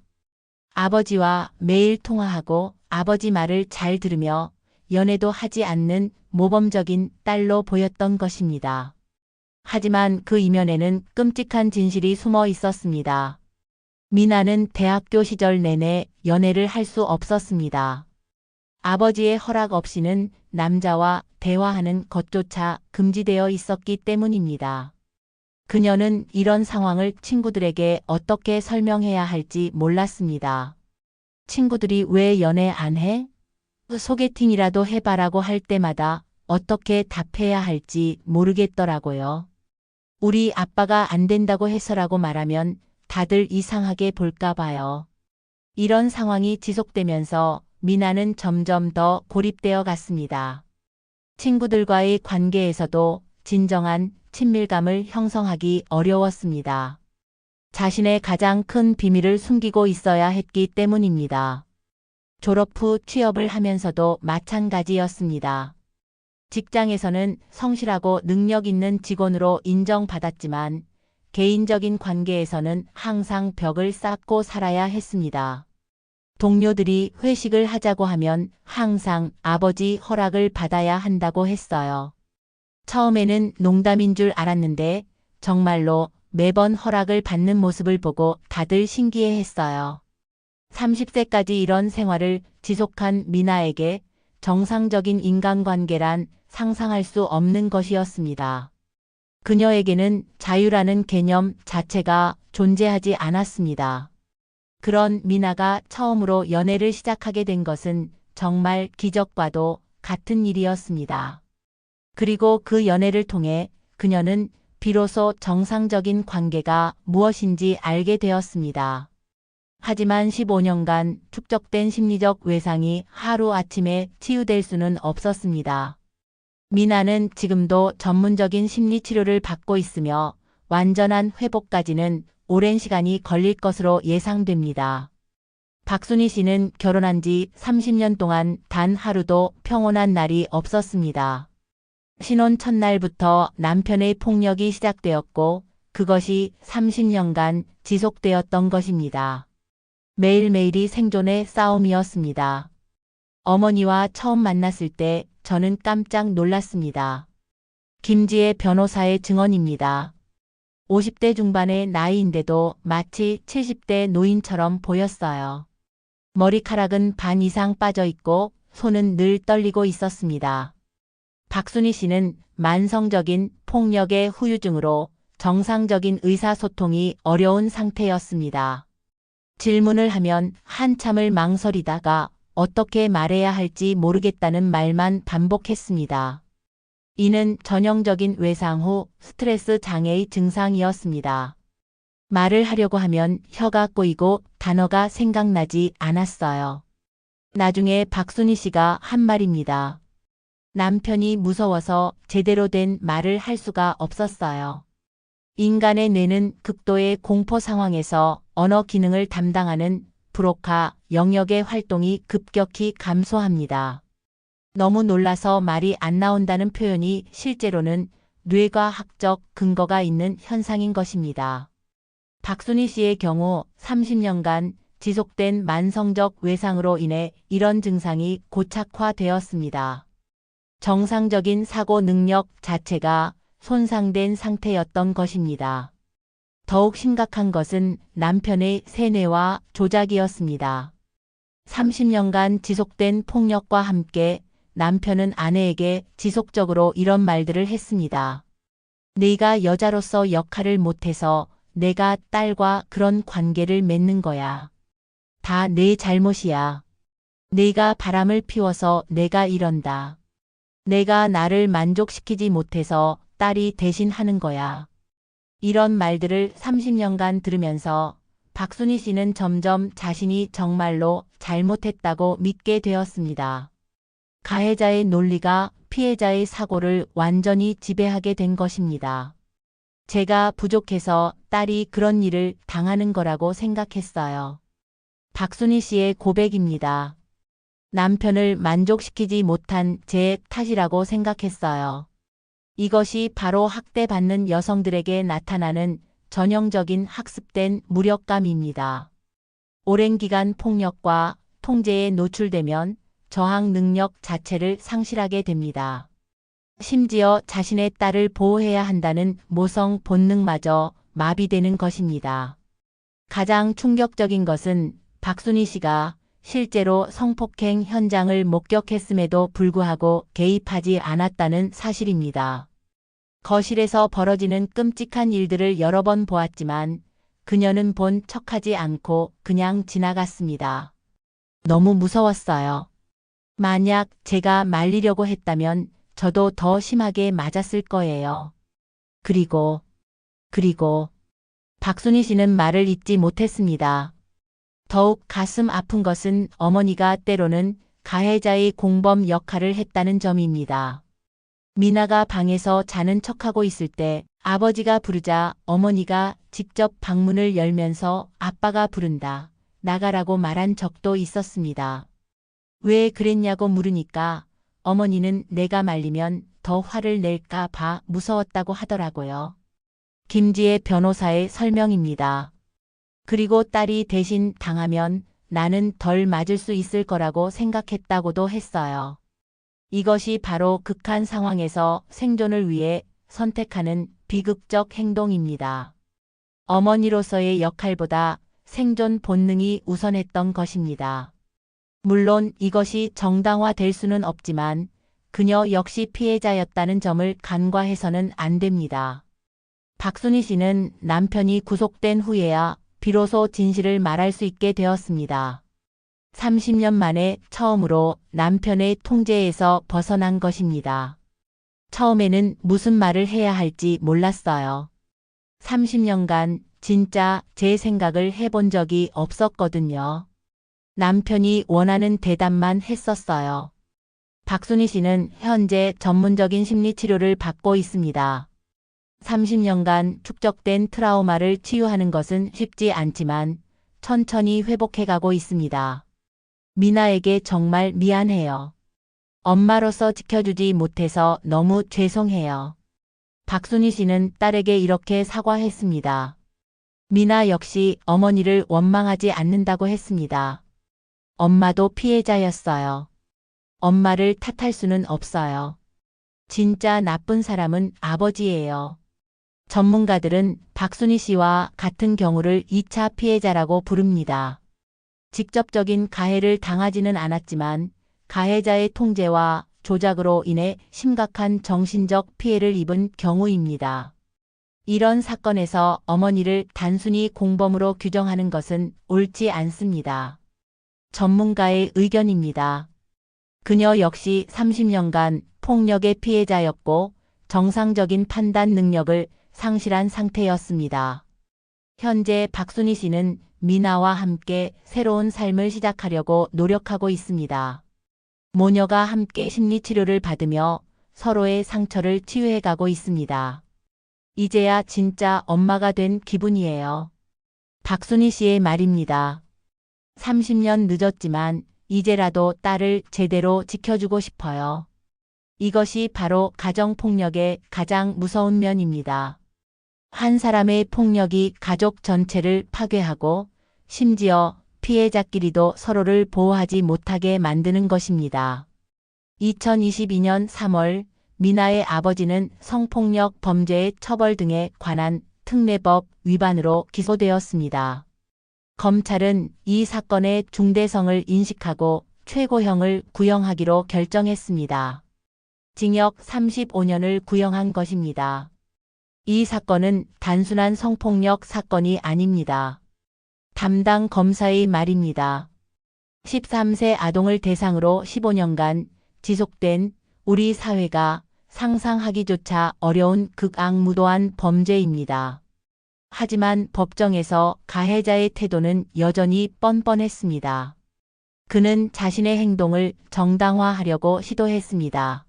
아버지와 매일 통화하고 아버지 말을 잘 들으며 연애도 하지 않는 모범적인 딸로 보였던 것입니다. 하지만 그 이면에는 끔찍한 진실이 숨어 있었습니다. 미나는 대학교 시절 내내 연애를 할 수 없었습니다. 아버지의 허락 없이는 남자와 대화하는 것조차 금지되어 있었기 때문입니다. 그녀는 이런 상황을 친구들에게 어떻게 설명해야 할지 몰랐습니다. 친구들이 왜 연애 안 해? 소개팅이라도 해봐라고 할 때마다 어떻게 답해야 할지 모르겠더라고요. 우리 아빠가 안 된다고 해서라고 말하면 다들 이상하게 볼까 봐요. 이런 상황이 지속되면서 미나는 점점 더 고립되어 갔습니다. 친구들과의 관계에서도 진정한 친밀감을 형성하기 어려웠습니다. 자신의 가장 큰 비밀을 숨기고 있어야 했기 때문입니다. 졸업 후 취업을 하면서도 마찬가지였습니다. 직장에서는 성실하고 능력 있는 직원으로 인정받았지만 개인적인 관계에서는 항상 벽을 쌓고 살아야 했습니다. 동료들이 회식을 하자고 하면 항상 아버지 허락을 받아야 한다고 했어요. 처음에는 농담인 줄 알았는데 정말로 매번 허락을 받는 모습을 보고 다들 신기해했어요. 30세까지 이런 생활을 지속한 미나에게 정상적인 인간관계란 상상할 수 없는 것이었습니다. 그녀에게는 자유라는 개념 자체가 존재하지 않았습니다. 그런 미나가 처음으로 연애를 시작하게 된 것은 정말 기적과도 같은 일이었습니다. 그리고 그 연애를 통해 그녀는 비로소 정상적인 관계가 무엇인지 알게 되었습니다. 하지만 15년간 축적된 심리적 외상이 하루아침에 치유될 수는 없었습니다. 미나는 지금도 전문적인 심리치료를 받고 있으며 완전한 회복까지는 오랜 시간이 걸릴 것으로 예상됩니다. 박순희 씨는 결혼한 지 30년 동안 단 하루도 평온한 날이 없었습니다. 신혼 첫날부터 남편의 폭력이 시작되었고 그것이 30년간 지속되었던 것입니다. 매일매일이 생존의 싸움이었습니다. 어머니와 처음 만났을 때 저는 깜짝 놀랐습니다. 김지혜 변호사의 증언입니다. 50대 중반의 나이인데도 마치 70대 노인처럼 보였어요. 머리카락은 반 이상 빠져 있고 손은 늘 떨리고 있었습니다. 박순희 씨는 만성적인 폭력의 후유증으로 정상적인 의사소통이 어려운 상태였습니다. 질문을 하면 한참을 망설이다가 어떻게 말해야 할지 모르겠다는 말만 반복했습니다. 이는 전형적인 외상 후 스트레스 장애의 증상이었습니다. 말을 하려고 하면 혀가 꼬이고 단어가 생각나지 않았어요. 나중에 박순희 씨가 한 말입니다. 남편이 무서워서 제대로 된 말을 할 수가 없었어요. 인간의 뇌는 극도의 공포 상황에서 언어 기능을 담당하는 브로카 영역의 활동이 급격히 감소합니다. 너무 놀라서 말이 안 나온다는 표현이 실제로는 뇌과학적 근거가 있는 현상인 것입니다. 박순희 씨의 경우 30년간 지속된 만성적 외상으로 인해 이런 증상이 고착화되었습니다. 정상적인 사고 능력 자체가 손상된 상태였던 것입니다. 더욱 심각한 것은 남편의 세뇌와 조작이었습니다. 30년간 지속된 폭력과 함께 남편은 아내에게 지속적으로 이런 말들을 했습니다. 네가 여자로서 역할을 못해서 내가 딸과 그런 관계를 맺는 거야. 다 내 잘못이야. 네가 바람을 피워서 내가 이런다. 내가 나를 만족시키지 못해서 딸이 대신 하는 거야. 이런 말들을 30년간 들으면서 박순희 씨는 점점 자신이 정말로 잘못했다고 믿게 되었습니다. 가해자의 논리가 피해자의 사고를 완전히 지배하게 된 것입니다. 제가 부족해서 딸이 그런 일을 당하는 거라고 생각했어요. 박순희 씨의 고백입니다. 남편을 만족시키지 못한 제 탓이라고 생각했어요. 이것이 바로 학대받는 여성들에게 나타나는 전형적인 학습된 무력감입니다. 오랜 기간 폭력과 통제에 노출되면 저항 능력 자체를 상실하게 됩니다. 심지어 자신의 딸을 보호해야 한다는 모성 본능마저 마비되는 것입니다. 가장 충격적인 것은 박순희 씨가 실제로 성폭행 현장을 목격했음에도 불구하고 개입하지 않았다는 사실입니다. 거실에서 벌어지는 끔찍한 일들을 여러 번 보았지만 그녀는 본 척하지 않고 그냥 지나갔습니다. 너무 무서웠어요. 만약 제가 말리려고 했다면 저도 더 심하게 맞았을 거예요. 그리고 박순희 씨는 말을 잇지 못했습니다. 더욱 가슴 아픈 것은 어머니가 때로는 가해자의 공범 역할을 했다는 점입니다. 미나가 방에서 자는 척하고 있을 때 아버지가 부르자 어머니가 직접 방문을 열면서 아빠가 부른다, 나가라고 말한 적도 있었습니다. 왜 그랬냐고 물으니까 어머니는 내가 말리면 더 화를 낼까 봐 무서웠다고 하더라고요. 김지혜 변호사의 설명입니다. 그리고 딸이 대신 당하면 나는 덜 맞을 수 있을 거라고 생각했다고도 했어요. 이것이 바로 극한 상황에서 생존을 위해 선택하는 비극적 행동입니다. 어머니로서의 역할보다 생존 본능이 우선했던 것입니다. 물론 이것이 정당화될 수는 없지만 그녀 역시 피해자였다는 점을 간과해서는 안 됩니다. 박순희 씨는 남편이 구속된 후에야 비로소 진실을 말할 수 있게 되었습니다. 30년 만에 처음으로 남편의 통제에서 벗어난 것입니다. 처음에는 무슨 말을 해야 할지 몰랐어요. 30년간 진짜 제 생각을 해본 적이 없었거든요. 남편이 원하는 대답만 했었어요. 박순희 씨는 현재 전문적인 심리치료를 받고 있습니다. 30년간 축적된 트라우마를 치유하는 것은 쉽지 않지만 천천히 회복해가고 있습니다. 미나에게 정말 미안해요. 엄마로서 지켜주지 못해서 너무 죄송해요. 박순희 씨는 딸에게 이렇게 사과했습니다. 미나 역시 어머니를 원망하지 않는다고 했습니다. 엄마도 피해자였어요. 엄마를 탓할 수는 없어요. 진짜 나쁜 사람은 아버지예요. 전문가들은 박순희 씨와 같은 경우를 2차 피해자라고 부릅니다. 직접적인 가해를 당하지는 않았지만 가해자의 통제와 조작으로 인해 심각한 정신적 피해를 입은 경우입니다. 이런 사건에서 어머니를 단순히 공범으로 규정하는 것은 옳지 않습니다. 전문가의 의견입니다. 그녀 역시 30년간 폭력의 피해자였고 정상적인 판단 능력을 상실한 상태였습니다. 현재 박순희 씨는 미나와 함께 새로운 삶을 시작하려고 노력하고 있습니다. 모녀가 함께 심리치료를 받으며 서로의 상처를 치유해가고 있습니다. 이제야 진짜 엄마가 된 기분이에요. 박순희 씨의 말입니다. 30년 늦었지만 이제라도 딸을 제대로 지켜주고 싶어요. 이것이 바로 가정폭력의 가장 무서운 면입니다. 한 사람의 폭력이 가족 전체를 파괴하고 심지어 피해자끼리도 서로를 보호하지 못하게 만드는 것입니다. 2022년 3월 미나의 아버지는 성폭력 범죄의 처벌 등에 관한 특례법 위반으로 기소되었습니다. 검찰은 이 사건의 중대성을 인식하고 최고형을 구형하기로 결정했습니다. 징역 35년을 구형한 것입니다. 이 사건은 단순한 성폭력 사건이 아닙니다. 담당 검사의 말입니다. 13세 아동을 대상으로 15년간 지속된 우리 사회가 상상하기조차 어려운 극악무도한 범죄입니다. 하지만 법정에서 가해자의 태도는 여전히 뻔뻔했습니다. 그는 자신의 행동을 정당화하려고 시도했습니다.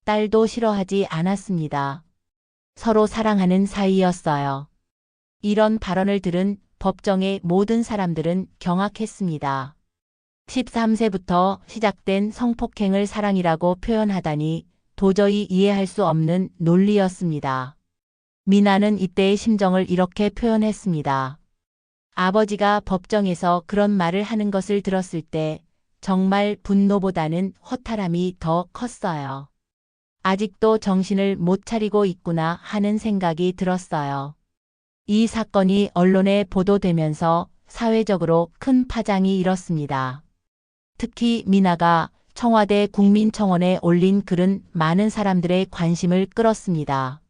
딸도 싫어하지 않았습니다. 서로 사랑하는 사이였어요. 이런 발언을 들은 법정의 모든 사람들은 경악했습니다. 13세부터 시작된 성폭행을 사랑이라고 표현하다니 도저히 이해할 수 없는 논리였습니다. 미나는 이때의 심정을 이렇게 표현했습니다. 아버지가 법정에서 그런 말을 하는 것을 들었을 때 정말 분노보다는 허탈함이 더 컸어요. 아직도 정신을 못 차리고 있구나 하는 생각이 들었어요. 이 사건이 언론에 보도되면서 사회적으로 큰 파장이 일었습니다. 특히 미나가 청와대 국민청원에 올린 글은 많은 사람들의 관심을 끌었습니다.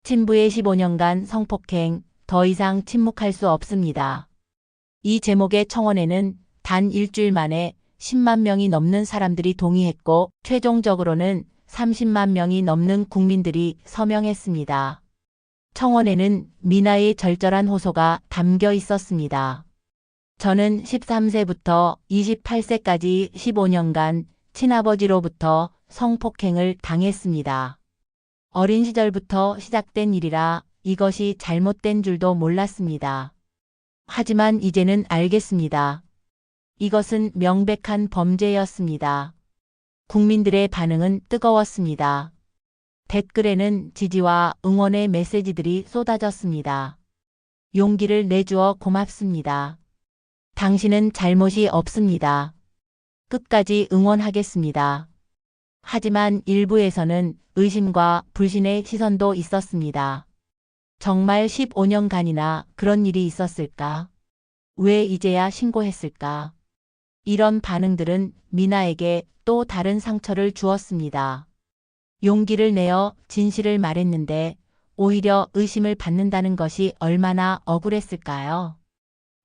친부의 15년간 성폭행, 더 이상 침묵할 수 없습니다. 이 제목의 청원에는 단 일주일 만에 10만 명이 넘는 사람들이 동의했고 최종적으로는 30만 명이 넘는 국민들이 서명했습니다. 청원에는 미나의 절절한 호소가 담겨 있었습니다. 저는 13세부터 28세까지 15년간 친아버지로부터 성폭행을 당했습니다. 어린 시절부터 시작된 일이라 이것이 잘못된 줄도 몰랐습니다. 하지만 이제는 알겠습니다. 이것은 명백한 범죄였습니다. 국민들의 반응은 뜨거웠습니다. 댓글에는 지지와 응원의 메시지들이 쏟아졌습니다. 용기를 내주어 고맙습니다. 당신은 잘못이 없습니다. 끝까지 응원하겠습니다. 하지만 일부에서는 의심과 불신의 시선도 있었습니다. 정말 15년간이나 그런 일이 있었을까? 왜 이제야 신고했을까? 이런 반응들은 미나에게 또 다른 상처를 주었습니다. 용기를 내어 진실을 말했는데 오히려 의심을 받는다는 것이 얼마나 억울했을까요?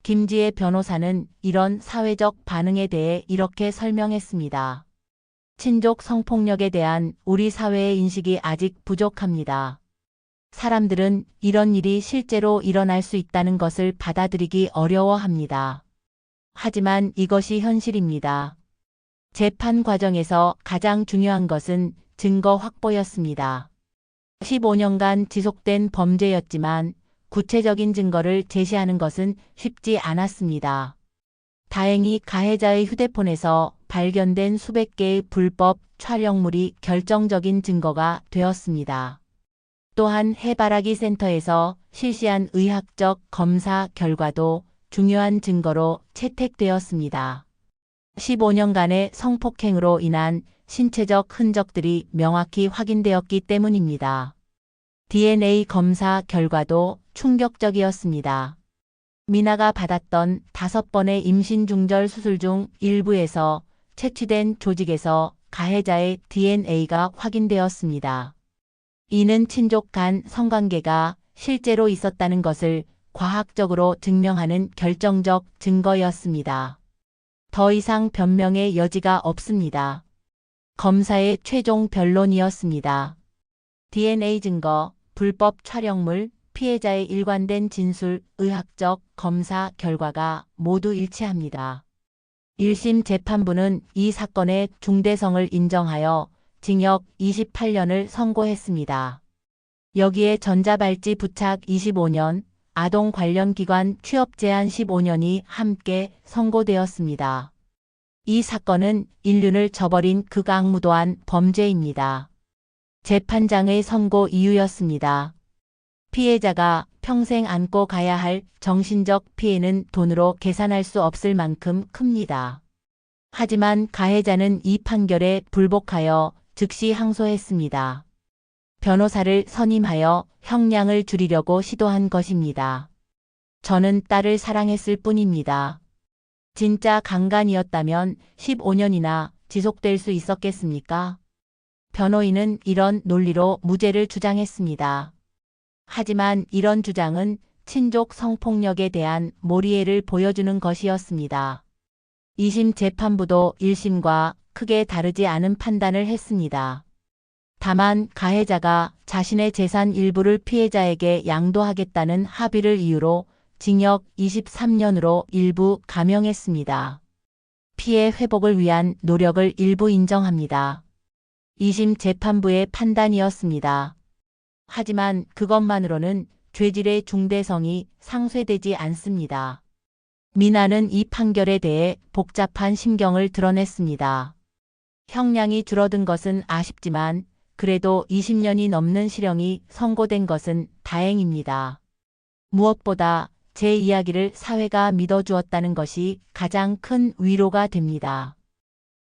김지혜 변호사는 이런 사회적 반응에 대해 이렇게 설명했습니다. 친족 성폭력에 대한 우리 사회의 인식이 아직 부족합니다. 사람들은 이런 일이 실제로 일어날 수 있다는 것을 받아들이기 어려워합니다. 하지만 이것이 현실입니다. 재판 과정에서 가장 중요한 것은 증거 확보였습니다. 15년간 지속된 범죄였지만 구체적인 증거를 제시하는 것은 쉽지 않았습니다. 다행히 가해자의 휴대폰에서 발견된 수백 개의 불법 촬영물이 결정적인 증거가 되었습니다. 또한 해바라기 센터에서 실시한 의학적 검사 결과도 중요한 증거로 채택되었습니다. 15년간의 성폭행으로 인한 신체적 흔적들이 명확히 확인되었기 때문입니다. DNA 검사 결과도 충격적이었습니다. 미나가 받았던 5번의 임신 중절 수술 중 일부에서 채취된 조직에서 가해자의 DNA가 확인되었습니다. 이는 친족 간 성관계가 실제로 있었다는 것을 과학적으로 증명하는 결정적 증거였습니다. 더 이상 변명의 여지가 없습니다. 검사의 최종 변론이었습니다. DNA 증거, 불법 촬영물, 피해자의 일관된 진술, 의학적 검사 결과가 모두 일치합니다. 1심 재판부는 이 사건의 중대성을 인정하여 징역 28년을 선고했습니다. 여기에 전자발찌 부착 25년, 아동 관련 기관 취업 제한 15년이 함께 선고되었습니다. 이 사건은 인륜을 저버린 극악무도한 범죄입니다. 재판장의 선고 이유였습니다. 피해자가 평생 안고 가야 할 정신적 피해는 돈으로 계산할 수 없을 만큼 큽니다. 하지만 가해자는 이 판결에 불복하여 즉시 항소했습니다. 변호사를 선임하여 형량을 줄이려고 시도한 것입니다. 저는 딸을 사랑했을 뿐입니다. 진짜 강간이었다면 15년이나 지속될 수 있었겠습니까? 변호인은 이런 논리로 무죄를 주장했습니다. 하지만 이런 주장은 친족 성폭력에 대한 몰이해를 보여주는 것이었습니다. 2심 재판부도 1심과 크게 다르지 않은 판단을 했습니다. 다만 가해자가 자신의 재산 일부를 피해자에게 양도하겠다는 합의를 이유로 징역 23년으로 일부 감형했습니다. 피해 회복을 위한 노력을 일부 인정합니다. 2심 재판부의 판단이었습니다. 하지만 그것만으로는 죄질의 중대성이 상쇄되지 않습니다. 미나는 이 판결에 대해 복잡한 심경을 드러냈습니다. 형량이 줄어든 것은 아쉽지만 그래도 20년이 넘는 실형이 선고된 것은 다행입니다. 무엇보다 제 이야기를 사회가 믿어주었다는 것이 가장 큰 위로가 됩니다.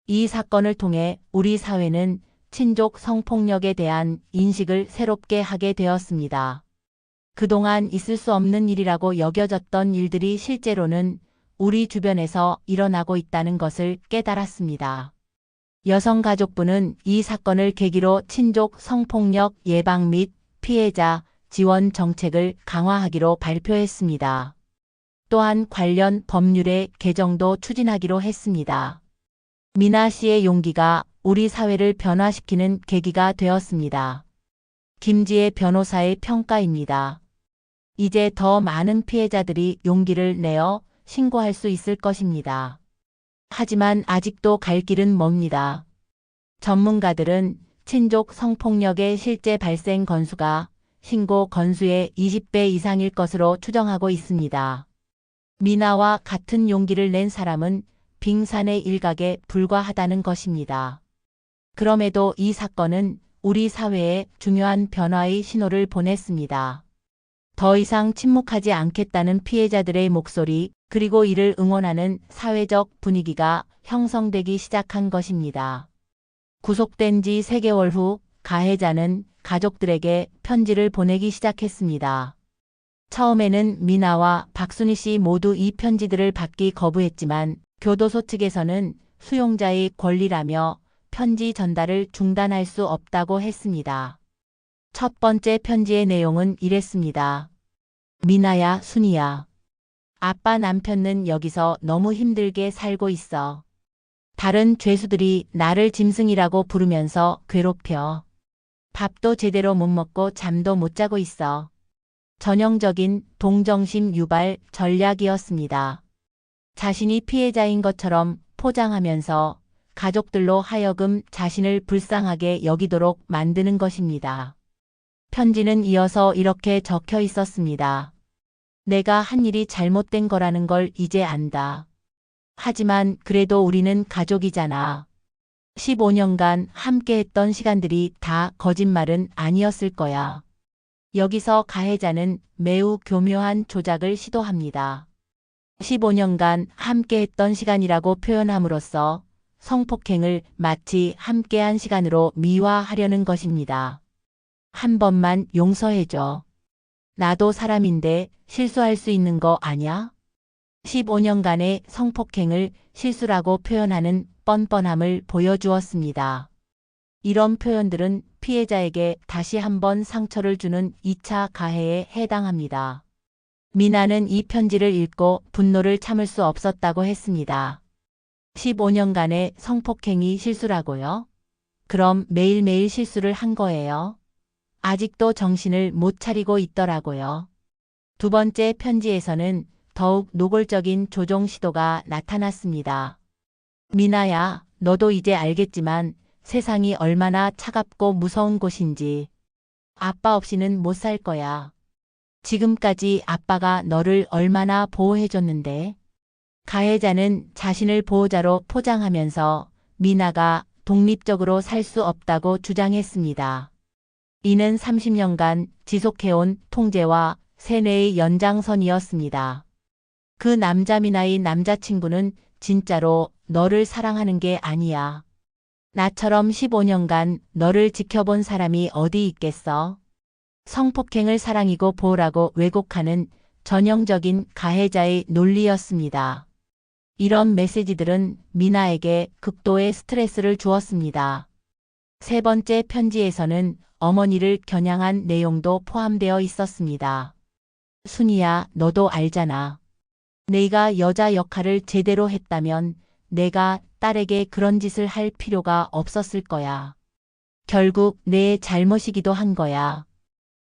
이 사건을 통해 우리 사회는 친족 성폭력에 대한 인식을 새롭게 하게 되었습니다. 그동안 있을 수 없는 일이라고 여겨졌던 일들이 실제로는 우리 주변에서 일어나고 있다는 것을 깨달았습니다. 여성가족부는 이 사건을 계기로 친족 성폭력 예방 및 피해자 지원 정책을 강화하기로 발표했습니다. 또한 관련 법률의 개정도 추진하기로 했습니다. 미나 씨의 용기가 우리 사회를 변화시키는 계기가 되었습니다. 김지혜 변호사의 평가입니다. 이제 더 많은 피해자들이 용기를 내어 신고할 수 있을 것입니다. 하지만 아직도 갈 길은 멉니다. 전문가들은 친족 성폭력의 실제 발생 건수가 신고 건수의 20배 이상일 것으로 추정하고 있습니다. 미나와 같은 용기를 낸 사람은 빙산의 일각에 불과하다는 것입니다. 그럼에도 이 사건은 우리 사회에 중요한 변화의 신호를 보냈습니다. 더 이상 침묵하지 않겠다는 피해자들의 목소리, 그리고 이를 응원하는 사회적 분위기가 형성되기 시작한 것입니다. 구속된 지 3개월 후 가해자는 가족들에게 편지를 보내기 시작했습니다. 처음에는 미나와 박순희 씨 모두 이 편지들을 받기 거부했지만 교도소 측에서는 수용자의 권리라며 편지 전달을 중단할 수 없다고 했습니다. 첫 번째 편지의 내용은 이랬습니다. 미나야, 순이야. 아빠 남편은 여기서 너무 힘들게 살고 있어. 다른 죄수들이 나를 짐승이라고 부르면서 괴롭혀. 밥도 제대로 못 먹고 잠도 못 자고 있어. 전형적인 동정심 유발 전략이었습니다. 자신이 피해자인 것처럼 포장하면서 가족들로 하여금 자신을 불쌍하게 여기도록 만드는 것입니다. 편지는 이어서 이렇게 적혀 있었습니다. 내가 한 일이 잘못된 거라는 걸 이제 안다. 하지만 그래도 우리는 가족이잖아. 15년간 함께했던 시간들이 다 거짓말은 아니었을 거야. 여기서 가해자는 매우 교묘한 조작을 시도합니다. 15년간 함께했던 시간이라고 표현함으로써 성폭행을 마치 함께한 시간으로 미화하려는 것입니다. 한 번만 용서해줘. 나도 사람인데 실수할 수 있는 거 아냐? 15년간의 성폭행을 실수라고 표현하는 뻔뻔함을 보여주었습니다. 이런 표현들은 피해자에게 다시 한번 상처를 주는 2차 가해에 해당합니다. 미나는 이 편지를 읽고 분노를 참을 수 없었다고 했습니다. 15년간의 성폭행이 실수라고요? 그럼 매일매일 실수를 한 거예요? 아직도 정신을 못 차리고 있더라고요. 두 번째 편지에서는 더욱 노골적인 조종 시도가 나타났습니다. 미나야, 너도 이제 알겠지만 세상이 얼마나 차갑고 무서운 곳인지. 아빠 없이는 못 살 거야. 지금까지 아빠가 너를 얼마나 보호해줬는데. 가해자는 자신을 보호자로 포장하면서 미나가 독립적으로 살 수 없다고 주장했습니다. 이는 30년간 지속해온 통제와 세뇌의 연장선이었습니다. 그 남자 미나의 남자친구는 진짜로 너를 사랑하는 게 아니야. 나처럼 15년간 너를 지켜본 사람이 어디 있겠어? 성폭행을 사랑이고 보호라고 왜곡하는 전형적인 가해자의 논리였습니다. 이런 메시지들은 미나에게 극도의 스트레스를 주었습니다. 세 번째 편지에서는 어머니를 겨냥한 내용도 포함되어 있었습니다. 순이야, 너도 알잖아. 내가 여자 역할을 제대로 했다면 내가 딸에게 그런 짓을 할 필요가 없었을 거야. 결국 내 잘못이기도 한 거야.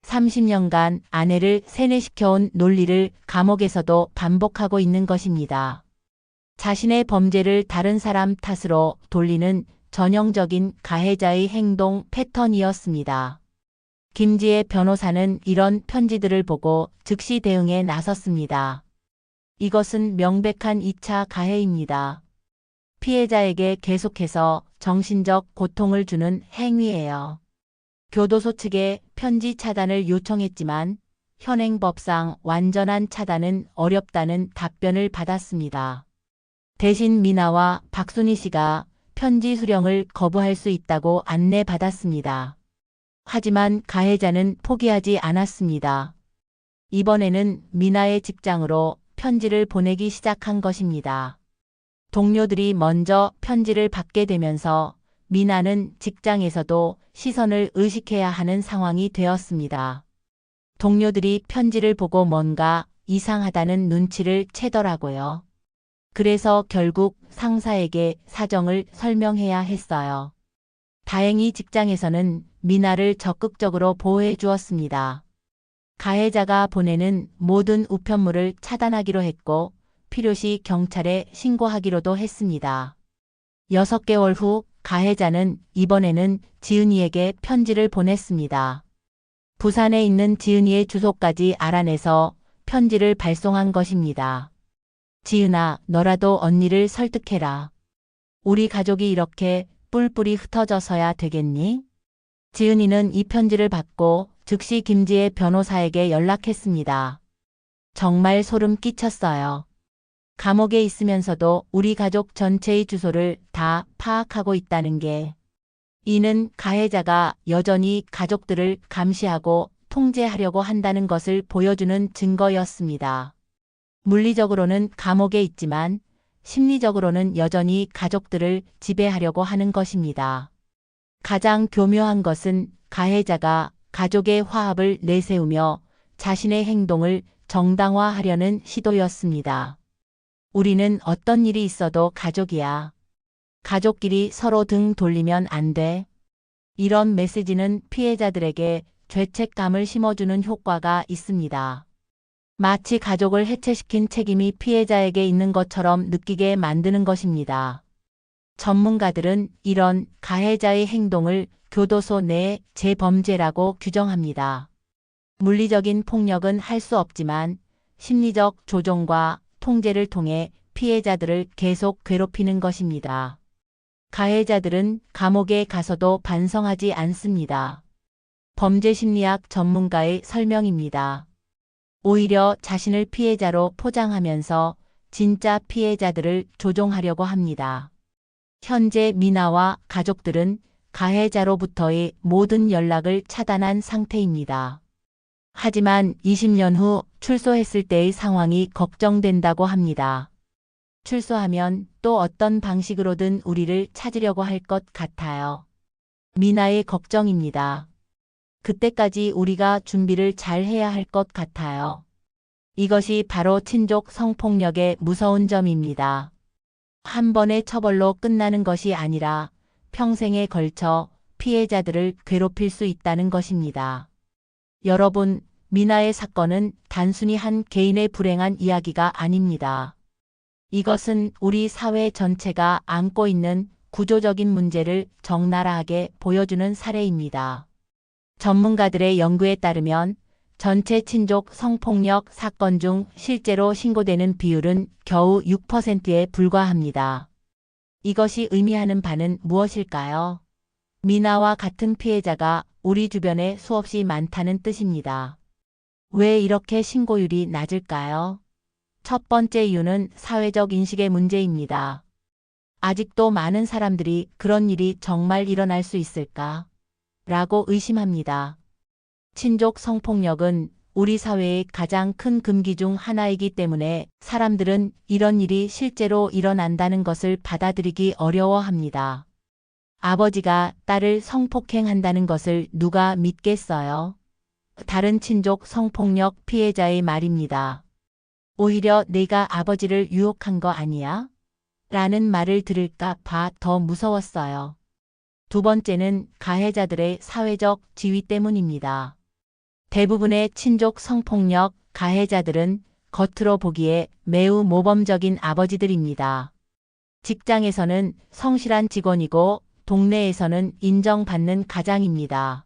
30년간 아내를 세뇌시켜온 논리를 감옥에서도 반복하고 있는 것입니다. 자신의 범죄를 다른 사람 탓으로 돌리는 전형적인 가해자의 행동 패턴이었습니다. 김지혜 변호사는 이런 편지들을 보고 즉시 대응에 나섰습니다. 이것은 명백한 2차 가해입니다. 피해자에게 계속해서 정신적 고통을 주는 행위예요. 교도소 측에 편지 차단을 요청했지만 현행법상 완전한 차단은 어렵다는 답변을 받았습니다. 대신 미나와 박순희 씨가 편지 수령을 거부할 수 있다고 안내받았습니다. 하지만 가해자는 포기하지 않았습니다. 이번에는 미나의 직장으로 편지를 보내기 시작한 것입니다. 동료들이 먼저 편지를 받게 되면서 미나는 직장에서도 시선을 의식해야 하는 상황이 되었습니다. 동료들이 편지를 보고 뭔가 이상하다는 눈치를 채더라고요. 그래서 결국 상사에게 사정을 설명해야 했어요. 다행히 직장에서는 미나를 적극적으로 보호해 주었습니다. 가해자가 보내는 모든 우편물을 차단하기로 했고 필요시 경찰에 신고하기로도 했습니다. 6개월 후 가해자는 이번에는 지은이에게 편지를 보냈습니다. 부산에 있는 지은이의 주소까지 알아내서 편지를 발송한 것입니다. 지은아, 너라도 언니를 설득해라. 우리 가족이 이렇게 뿔뿔이 흩어져서야 되겠니? 지은이는 이 편지를 받고 즉시 김지혜 변호사에게 연락했습니다. 정말 소름 끼쳤어요. 감옥에 있으면서도 우리 가족 전체의 주소를 다 파악하고 있다는 게. 이는 가해자가 여전히 가족들을 감시하고 통제하려고 한다는 것을 보여주는 증거였습니다. 물리적으로는 감옥에 있지만 심리적으로는 여전히 가족들을 지배하려고 하는 것입니다. 가장 교묘한 것은 가해자가 가족의 화합을 내세우며 자신의 행동을 정당화하려는 시도였습니다. 우리는 어떤 일이 있어도 가족이야. 가족끼리 서로 등 돌리면 안 돼. 이런 메시지는 피해자들에게 죄책감을 심어주는 효과가 있습니다. 마치 가족을 해체시킨 책임이 피해자에게 있는 것처럼 느끼게 만드는 것입니다. 전문가들은 이런 가해자의 행동을 교도소 내 재범죄라고 규정합니다. 물리적인 폭력은 할 수 없지만 심리적 조종과 통제를 통해 피해자들을 계속 괴롭히는 것입니다. 가해자들은 감옥에 가서도 반성하지 않습니다. 범죄심리학 전문가의 설명입니다. 오히려 자신을 피해자로 포장하면서 진짜 피해자들을 조종하려고 합니다. 현재 미나와 가족들은 가해자로부터의 모든 연락을 차단한 상태입니다. 하지만 20년 후 출소했을 때의 상황이 걱정된다고 합니다. 출소하면 또 어떤 방식으로든 우리를 찾으려고 할 것 같아요. 미나의 걱정입니다. 그때까지 우리가 준비를 잘 해야 할 것 같아요. 이것이 바로 친족 성폭력의 무서운 점입니다. 한 번의 처벌로 끝나는 것이 아니라 평생에 걸쳐 피해자들을 괴롭힐 수 있다는 것입니다. 여러분, 미나의 사건은 단순히 한 개인의 불행한 이야기가 아닙니다. 이것은 우리 사회 전체가 안고 있는 구조적인 문제를 적나라하게 보여주는 사례입니다. 전문가들의 연구에 따르면 전체 친족 성폭력 사건 중 실제로 신고되는 비율은 겨우 6%에 불과합니다. 이것이 의미하는 바는 무엇일까요? 미나와 같은 피해자가 우리 주변에 수없이 많다는 뜻입니다. 왜 이렇게 신고율이 낮을까요? 첫 번째 이유는 사회적 인식의 문제입니다. 아직도 많은 사람들이 그런 일이 정말 일어날 수 있을까? 라고 의심합니다. 친족 성폭력은 우리 사회의 가장 큰 금기 중 하나이기 때문에 사람들은 이런 일이 실제로 일어난다는 것을 받아들이기 어려워합니다. 아버지가 딸을 성폭행한다는 것을 누가 믿겠어요? 다른 친족 성폭력 피해자의 말입니다. 오히려 내가 아버지를 유혹한 거 아니야? 라는 말을 들을까 봐 더 무서웠어요. 두 번째는 가해자들의 사회적 지위 때문입니다. 대부분의 친족 성폭력 가해자들은 겉으로 보기에 매우 모범적인 아버지들입니다. 직장에서는 성실한 직원이고 동네에서는 인정받는 가장입니다.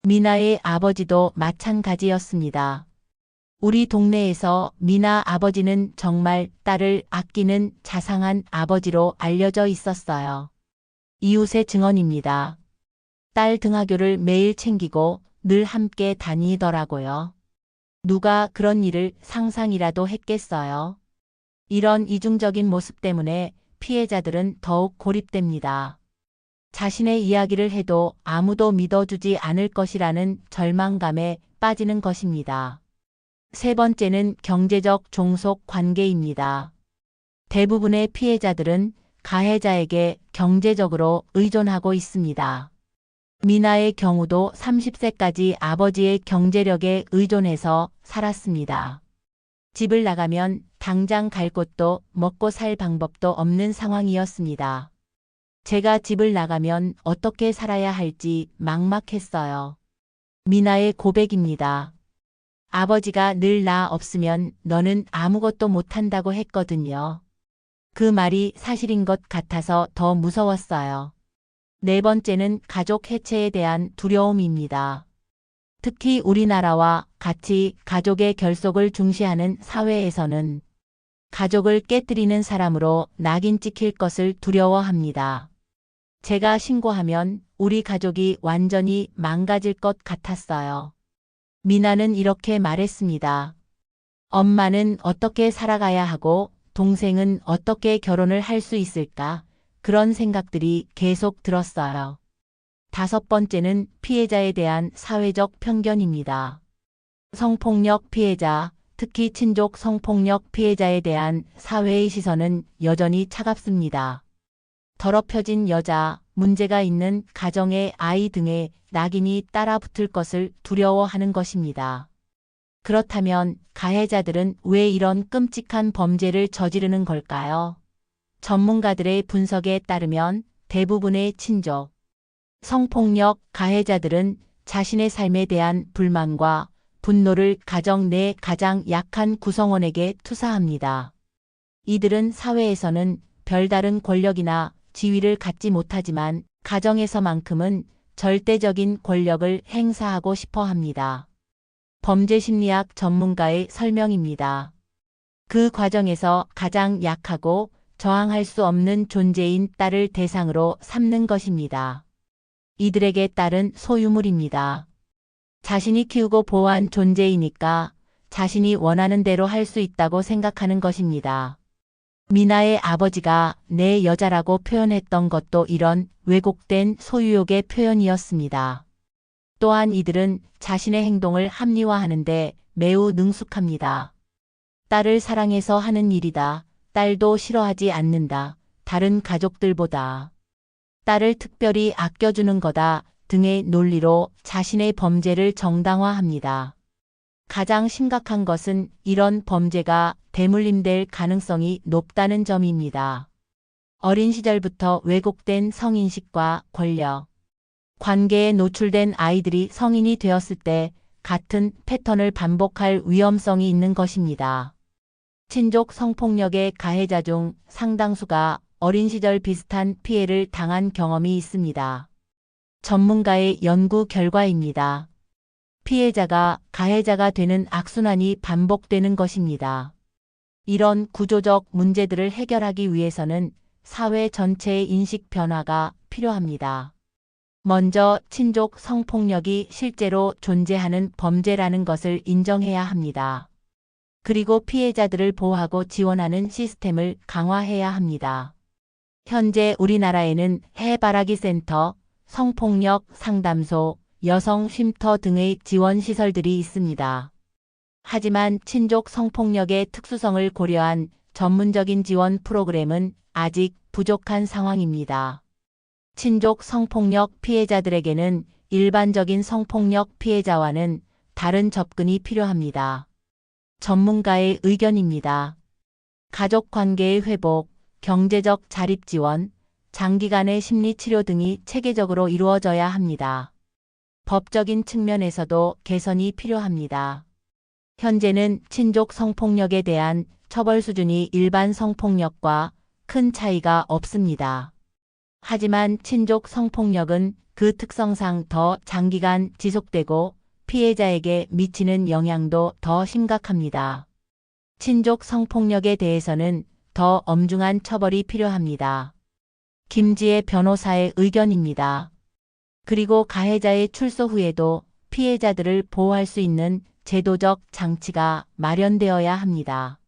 미나의 아버지도 마찬가지였습니다. 우리 동네에서 미나 아버지는 정말 딸을 아끼는 자상한 아버지로 알려져 있었어요. 이웃의 증언입니다. 딸 등하교를 매일 챙기고 늘 함께 다니더라고요. 누가 그런 일을 상상이라도 했겠어요? 이런 이중적인 모습 때문에 피해자들은 더욱 고립됩니다. 자신의 이야기를 해도 아무도 믿어주지 않을 것이라는 절망감에 빠지는 것입니다. 세 번째는 경제적 종속 관계입니다. 대부분의 피해자들은 가해자에게 경제적으로 의존하고 있습니다. 미나의 경우도 30세까지 아버지의 경제력에 의존해서 살았습니다. 집을 나가면 당장 갈 곳도 먹고 살 방법도 없는 상황이었습니다. 제가 집을 나가면 어떻게 살아야 할지 막막했어요. 미나의 고백입니다. 아버지가 늘 나 없으면 너는 아무것도 못한다고 했거든요. 그 말이 사실인 것 같아서 더 무서웠어요. 네 번째는 가족 해체에 대한 두려움입니다. 특히 우리나라와 같이 가족의 결속을 중시하는 사회에서는 가족을 깨뜨리는 사람으로 낙인 찍힐 것을 두려워합니다. 제가 신고하면 우리 가족이 완전히 망가질 것 같았어요. 미나는 이렇게 말했습니다. 엄마는 어떻게 살아가야 하고 동생은 어떻게 결혼을 할 수 있을까? 그런 생각들이 계속 들었어요. 5번째는 피해자에 대한 사회적 편견입니다. 성폭력 피해자, 특히 친족 성폭력 피해자에 대한 사회의 시선은 여전히 차갑습니다. 더럽혀진 여자, 문제가 있는 가정의 아이 등의 낙인이 따라붙을 것을 두려워하는 것입니다. 그렇다면 가해자들은 왜 이런 끔찍한 범죄를 저지르는 걸까요? 전문가들의 분석에 따르면 대부분의 친족 성폭력 가해자들은 자신의 삶에 대한 불만과 분노를 가정 내 가장 약한 구성원에게 투사합니다. 이들은 사회에서는 별다른 권력이나 지위를 갖지 못하지만 가정에서만큼은 절대적인 권력을 행사하고 싶어 합니다. 범죄심리학 전문가의 설명입니다. 그 과정에서 가장 약하고 저항할 수 없는 존재인 딸을 대상으로 삼는 것입니다. 이들에게 딸은 소유물입니다. 자신이 키우고 보호한 존재이니까 자신이 원하는 대로 할 수 있다고 생각하는 것입니다. 미나의 아버지가 내 여자라고 표현했던 것도 이런 왜곡된 소유욕의 표현이었습니다. 또한 이들은 자신의 행동을 합리화하는데 매우 능숙합니다. 딸을 사랑해서 하는 일이다. 딸도 싫어하지 않는다. 다른 가족들보다. 딸을 특별히 아껴주는 거다. 등의 논리로 자신의 범죄를 정당화합니다. 가장 심각한 것은 이런 범죄가 대물림될 가능성이 높다는 점입니다. 어린 시절부터 왜곡된 성인식과 권력, 관계에 노출된 아이들이 성인이 되었을 때 같은 패턴을 반복할 위험성이 있는 것입니다. 친족 성폭력의 가해자 중 상당수가 어린 시절 비슷한 피해를 당한 경험이 있습니다. 전문가의 연구 결과입니다. 피해자가 가해자가 되는 악순환이 반복되는 것입니다. 이런 구조적 문제들을 해결하기 위해서는 사회 전체의 인식 변화가 필요합니다. 먼저 친족 성폭력이 실제로 존재하는 범죄라는 것을 인정해야 합니다. 그리고 피해자들을 보호하고 지원하는 시스템을 강화해야 합니다. 현재 우리나라에는 해바라기 센터, 성폭력 상담소, 여성 쉼터 등의 지원 시설들이 있습니다. 하지만 친족 성폭력의 특수성을 고려한 전문적인 지원 프로그램은 아직 부족한 상황입니다. 친족 성폭력 피해자들에게는 일반적인 성폭력 피해자와는 다른 접근이 필요합니다. 전문가의 의견입니다. 가족 관계의 회복, 경제적 자립 지원, 장기간의 심리치료 등이 체계적으로 이루어져야 합니다. 법적인 측면에서도 개선이 필요합니다. 현재는 친족 성폭력에 대한 처벌 수준이 일반 성폭력과 큰 차이가 없습니다. 하지만 친족 성폭력은 그 특성상 더 장기간 지속되고 피해자에게 미치는 영향도 더 심각합니다. 친족 성폭력에 대해서는 더 엄중한 처벌이 필요합니다. 김지혜 변호사의 의견입니다. 그리고 가해자의 출소 후에도 피해자들을 보호할 수 있는 제도적 장치가 마련되어야 합니다.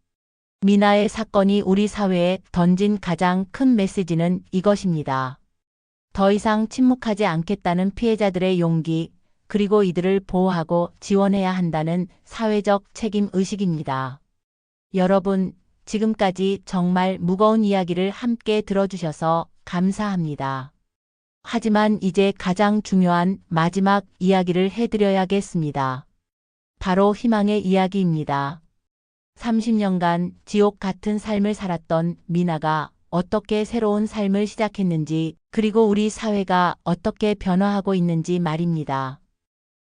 미나의 사건이 우리 사회에 던진 가장 큰 메시지는 이것입니다. 더 이상 침묵하지 않겠다는 피해자들의 용기, 그리고 이들을 보호하고 지원해야 한다는 사회적 책임 의식입니다. 여러분, 지금까지 정말 무거운 이야기를 함께 들어주셔서 감사합니다. 하지만 이제 가장 중요한 마지막 이야기를 해드려야겠습니다. 바로 희망의 이야기입니다. 30년간 지옥 같은 삶을 살았던 미나가 어떻게 새로운 삶을 시작했는지, 그리고 우리 사회가 어떻게 변화하고 있는지 말입니다.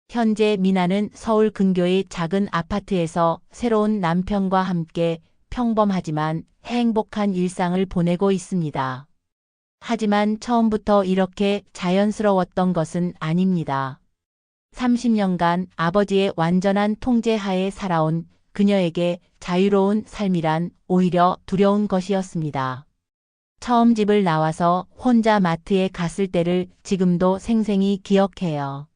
현재 미나는 서울 근교의 작은 아파트에서 새로운 남편과 함께 평범하지만 행복한 일상을 보내고 있습니다. 하지만 처음부터 이렇게 자연스러웠던 것은 아닙니다. 30년간 아버지의 완전한 통제 하에 살아온 그녀에게 자유로운 삶이란 오히려 두려운 것이었습니다. 처음 집을 나와서 혼자 마트에 갔을 때를 지금도 생생히 기억해요.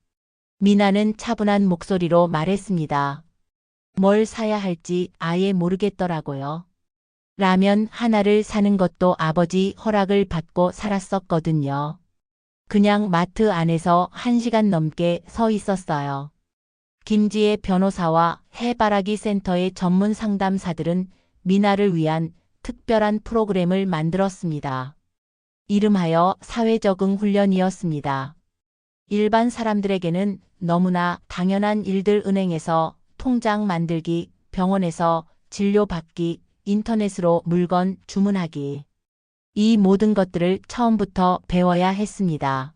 미나는 차분한 목소리로 말했습니다. 뭘 사야 할지 아예 모르겠더라고요. 라면 하나를 사는 것도 아버지 허락을 받고 살았었거든요. 그냥 마트 안에서 1시간 넘게 서 있었어요. 김지혜 변호사와 해바라기 센터의 전문 상담사들은 미나를 위한 특별한 프로그램을 만들었습니다. 이름하여 사회적응 훈련이었습니다. 일반 사람들에게는 너무나 당연한 일들, 은행에서 통장 만들기, 병원에서 진료받기, 인터넷으로 물건 주문하기. 이 모든 것들을 처음부터 배워야 했습니다.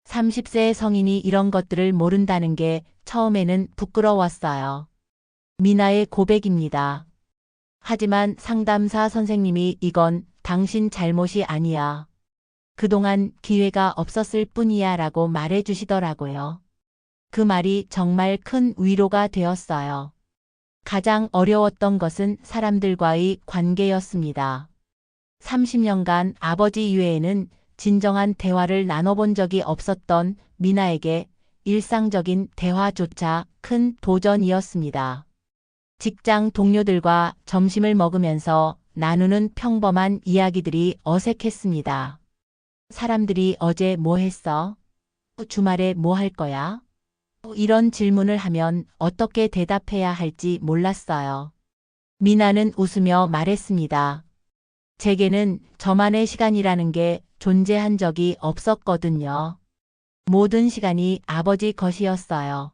30세 성인이 이런 것들을 모른다는 게 처음에는 부끄러웠어요. 미나의 고백입니다. 하지만 상담사 선생님이 이건 당신 잘못이 아니야. 그동안 기회가 없었을 뿐이야 라고 말해 주시더라고요. 그 말이 정말 큰 위로가 되었어요. 가장 어려웠던 것은 사람들과의 관계였습니다. 30년간 아버지 이외에는 진정한 대화를 나눠본 적이 없었던 미나에게 일상적인 대화조차 큰 도전이었습니다. 직장 동료들과 점심을 먹으면서 나누는 평범한 이야기들이 어색했습니다. 사람들이 어제 뭐 했어? 주말에 뭐 할 거야? 이런 질문을 하면 어떻게 대답해야 할지 몰랐어요. 미나는 웃으며 말했습니다. 제게는 저만의 시간이라는 게 존재한 적이 없었거든요. 모든 시간이 아버지 것이었어요.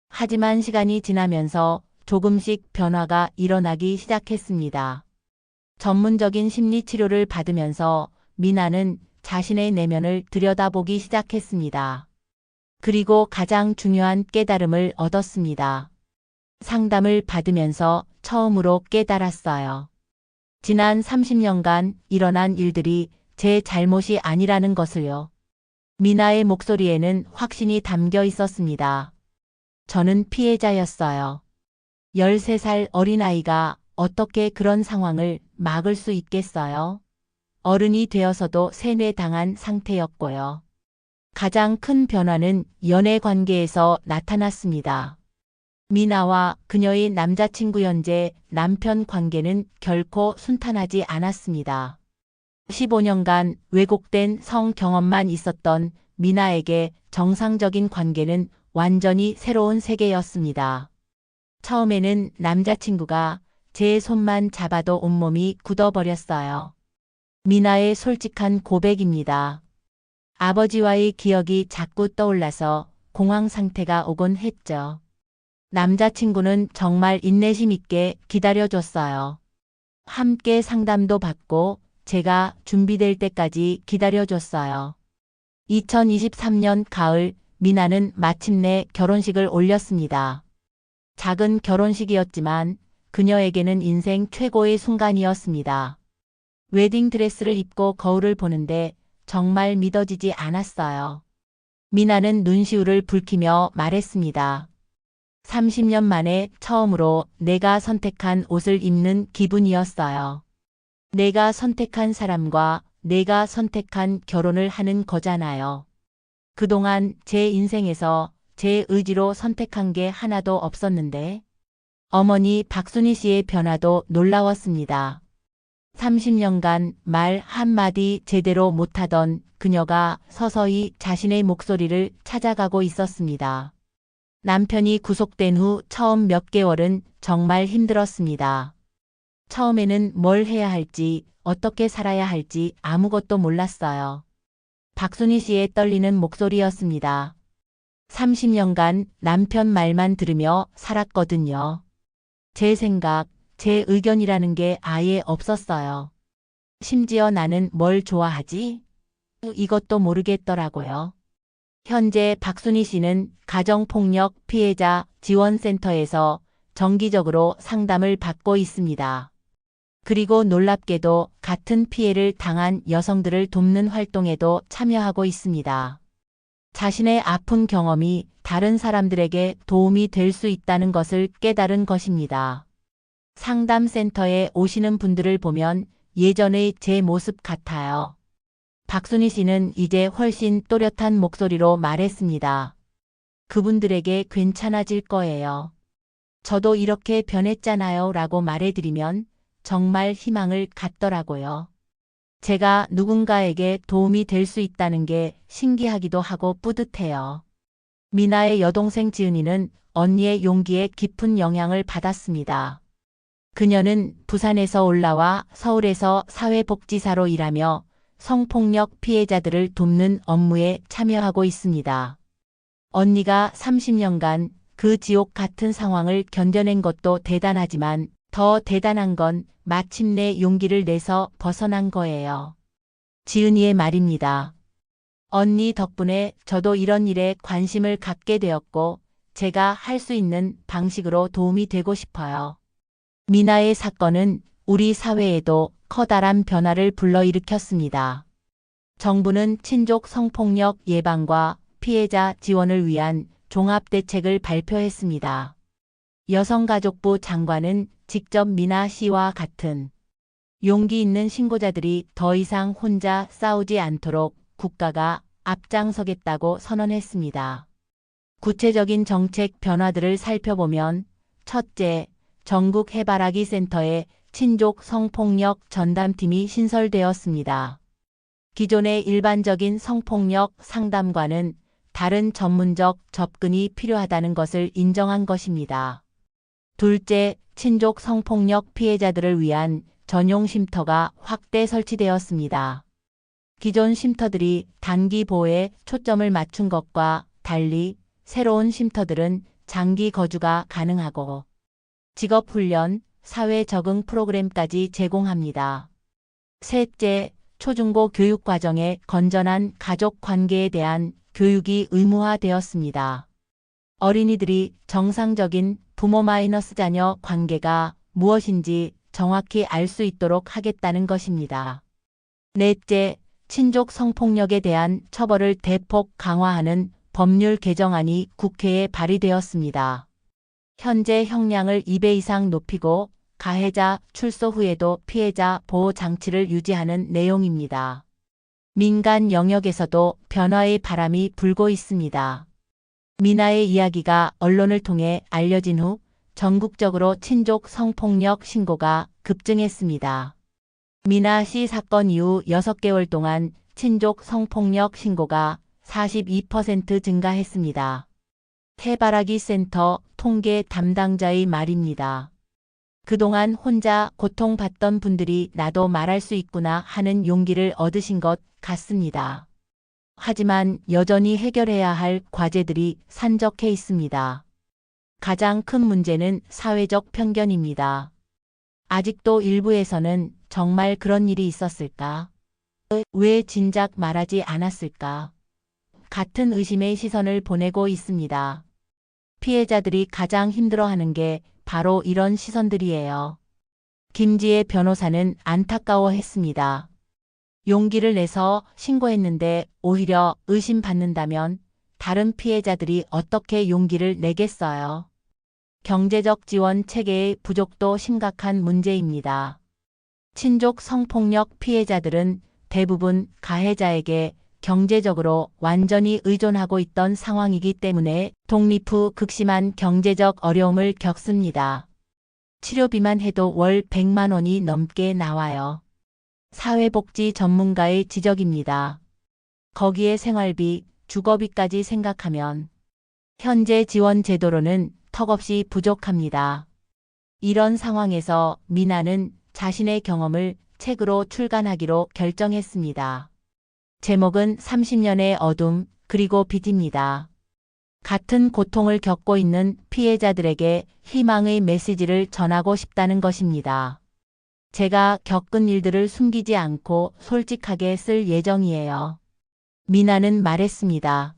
하지만 시간이 지나면서 조금씩 변화가 일어나기 시작했습니다. 전문적인 심리 치료를 받으면서 미나는 자신의 내면을 들여다보기 시작했습니다. 그리고 가장 중요한 깨달음을 얻었습니다. 상담을 받으면서 처음으로 깨달았어요. 지난 30년간 일어난 일들이 제 잘못이 아니라는 것을요. 미나의 목소리에는 확신이 담겨 있었습니다. 저는 피해자였어요. 13살 어린아이가 어떻게 그런 상황을 막을 수 있겠어요? 어른이 되어서도 세뇌당한 상태였고요. 가장 큰 변화는 연애 관계에서 나타났습니다. 미나와 그녀의 남자친구 현재 남편 관계는 결코 순탄하지 않았습니다. 15년간 왜곡된 성 경험만 있었던 미나에게 정상적인 관계는 완전히 새로운 세계였습니다. 처음에는 남자친구가 제 손만 잡아도 온몸이 굳어버렸어요. 미나의 솔직한 고백입니다. 아버지와의 기억이 자꾸 떠올라서 공황 상태가 오곤 했죠. 남자친구는 정말 인내심 있게 기다려줬어요. 함께 상담도 받고 제가 준비될 때까지 기다려줬어요. 2023년 가을, 미나는 마침내 결혼식을 올렸습니다. 작은 결혼식이었지만 그녀에게는 인생 최고의 순간이었습니다. 웨딩드레스를 입고 거울을 보는데 정말 믿어지지 않았어요. 미나는 눈시울을 붉히며 말했습니다. 30년 만에 처음으로 내가 선택한 옷을 입는 기분이었어요. 내가 선택한 사람과 내가 선택한 결혼을 하는 거잖아요. 그동안 제 인생에서 제 의지로 선택한 게 하나도 없었는데 어머니 박순희 씨의 변화도 놀라웠습니다. 30년간 말 한마디 제대로 못하던 그녀가 서서히 자신의 목소리를 찾아가고 있었습니다. 남편이 구속된 후 처음 몇 개월은 정말 힘들었습니다. 처음에는 뭘 해야 할지, 어떻게 살아야 할지 아무것도 몰랐어요. 박순희 씨의 떨리는 목소리였습니다. 30년간 남편 말만 들으며 살았거든요. 제 생각, 제 의견이라는 게 아예 없었어요. 심지어 나는 뭘 좋아하지? 이것도 모르겠더라고요. 현재 박순희 씨는 가정폭력 피해자 지원센터에서 정기적으로 상담을 받고 있습니다. 그리고 놀랍게도 같은 피해를 당한 여성들을 돕는 활동에도 참여하고 있습니다. 자신의 아픈 경험이 다른 사람들에게 도움이 될 수 있다는 것을 깨달은 것입니다. 상담센터에 오시는 분들을 보면 예전의 제 모습 같아요. 박순희 씨는 이제 훨씬 또렷한 목소리로 말했습니다. 그분들에게 괜찮아질 거예요. 저도 이렇게 변했잖아요 라고 말해드리면 정말 희망을 갖더라고요. 제가 누군가에게 도움이 될 수 있다는 게 신기하기도 하고 뿌듯해요. 미나의 여동생 지은이는 언니의 용기에 깊은 영향을 받았습니다. 그녀는 부산에서 올라와 서울에서 사회복지사로 일하며 성폭력 피해자들을 돕는 업무에 참여하고 있습니다. 언니가 30년간 그 지옥 같은 상황을 견뎌낸 것도 대단하지만 더 대단한 건 마침내 용기를 내서 벗어난 거예요. 지은이의 말입니다. 언니 덕분에 저도 이런 일에 관심을 갖게 되었고 제가 할 수 있는 방식으로 도움이 되고 싶어요. 미나의 사건은 우리 사회에도 커다란 변화를 불러일으켰습니다. 정부는 친족 성폭력 예방과 피해자 지원을 위한 종합대책을 발표했습니다. 여성가족부 장관은 직접 미나 씨와 같은 용기 있는 신고자들이 더 이상 혼자 싸우지 않도록 국가가 앞장서겠다고 선언했습니다. 구체적인 정책 변화들을 살펴보면 첫째, 전국 해바라기 센터에 친족 성폭력 전담팀이 신설되었습니다. 기존의 일반적인 성폭력 상담과는 다른 전문적 접근이 필요하다는 것을 인정한 것입니다. 둘째, 친족 성폭력 피해자들을 위한 전용 쉼터가 확대 설치되었습니다. 기존 쉼터들이 단기 보호에 초점을 맞춘 것과 달리 새로운 쉼터들은 장기 거주가 가능하고 직업훈련, 사회 적응 프로그램까지 제공합니다. 셋째, 초중고 교육 과정에 건전한 가족 관계에 대한 교육이 의무화되었습니다. 어린이들이 정상적인 부모-자녀 관계가 무엇인지 정확히 알 수 있도록 하겠다는 것입니다. 넷째, 친족 성폭력에 대한 처벌을 대폭 강화하는 법률 개정안이 국회에 발의되었습니다. 현재 형량을 2배 이상 높이고 가해자 출소 후에도 피해자 보호 장치를 유지하는 내용입니다. 민간 영역에서도 변화의 바람이 불고 있습니다. 미나의 이야기가 언론을 통해 알려진 후 전국적으로 친족 성폭력 신고가 급증했습니다. 미나 씨 사건 이후 6개월 동안 친족 성폭력 신고가 42% 증가했습니다. 해바라기 센터 통계 담당자의 말입니다. 그동안 혼자 고통받던 분들이 나도 말할 수 있구나 하는 용기를 얻으신 것 같습니다. 하지만 여전히 해결해야 할 과제들이 산적해 있습니다. 가장 큰 문제는 사회적 편견입니다. 아직도 일부에서는 정말 그런 일이 있었을까? 왜 진작 말하지 않았을까? 같은 의심의 시선을 보내고 있습니다. 피해자들이 가장 힘들어하는 게 바로 이런 시선들이에요. 김지혜 변호사는 안타까워했습니다. 용기를 내서 신고했는데 오히려 의심받는다면 다른 피해자들이 어떻게 용기를 내겠어요? 경제적 지원 체계의 부족도 심각한 문제입니다. 친족 성폭력 피해자들은 대부분 가해자에게 경제적으로 완전히 의존하고 있던 상황이기 때문에 독립 후 극심한 경제적 어려움을 겪습니다. 치료비만 해도 월 100만 원이 넘게 나와요. 사회복지 전문가의 지적입니다. 거기에 생활비, 주거비까지 생각하면 현재 지원 제도로는 턱없이 부족합니다. 이런 상황에서 미나는 자신의 경험을 책으로 출간하기로 결정했습니다. 제목은 30년의 어둠 그리고 빛입니다. 같은 고통을 겪고 있는 피해자들에게 희망의 메시지를 전하고 싶다는 것입니다. 제가 겪은 일들을 숨기지 않고 솔직하게 쓸 예정이에요. 미나는 말했습니다.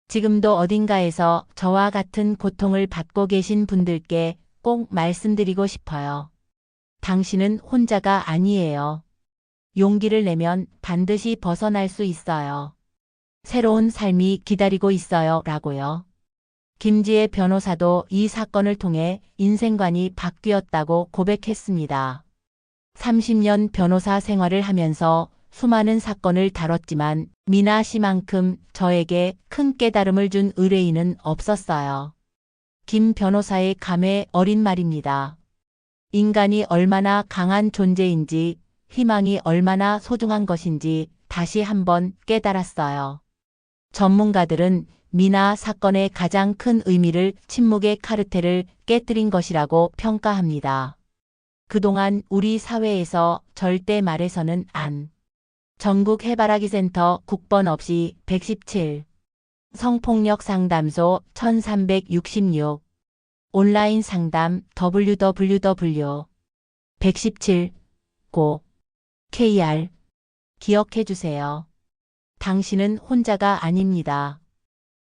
지금도 어딘가에서 저와 같은 고통을 받고 계신 분들께 꼭 말씀드리고 싶어요. 당신은 혼자가 아니에요. 용기를 내면 반드시 벗어날 수 있어요. 새로운 삶이 기다리고 있어요. 라고요. 김지혜 변호사도 이 사건을 통해 인생관이 바뀌었다고 고백했습니다. 30년 변호사 생활을 하면서 수많은 사건을 다뤘지만 미나 씨만큼 저에게 큰 깨달음을 준 의뢰인은 없었어요. 김 변호사의 감회 어린 말입니다. 인간이 얼마나 강한 존재인지 희망이 얼마나 소중한 것인지 다시 한번 깨달았어요. 전문가들은 미나 사건의 가장 큰 의미를 침묵의 카르텔을 깨뜨린 것이라고 평가합니다. 그동안 우리 사회에서 절대 말해서는 안. 전국 해바라기 센터 국번 없이 117. 성폭력 상담소 1366. 온라인 상담 www. 117.go. KR. 기억해 주세요. 당신은 혼자가 아닙니다.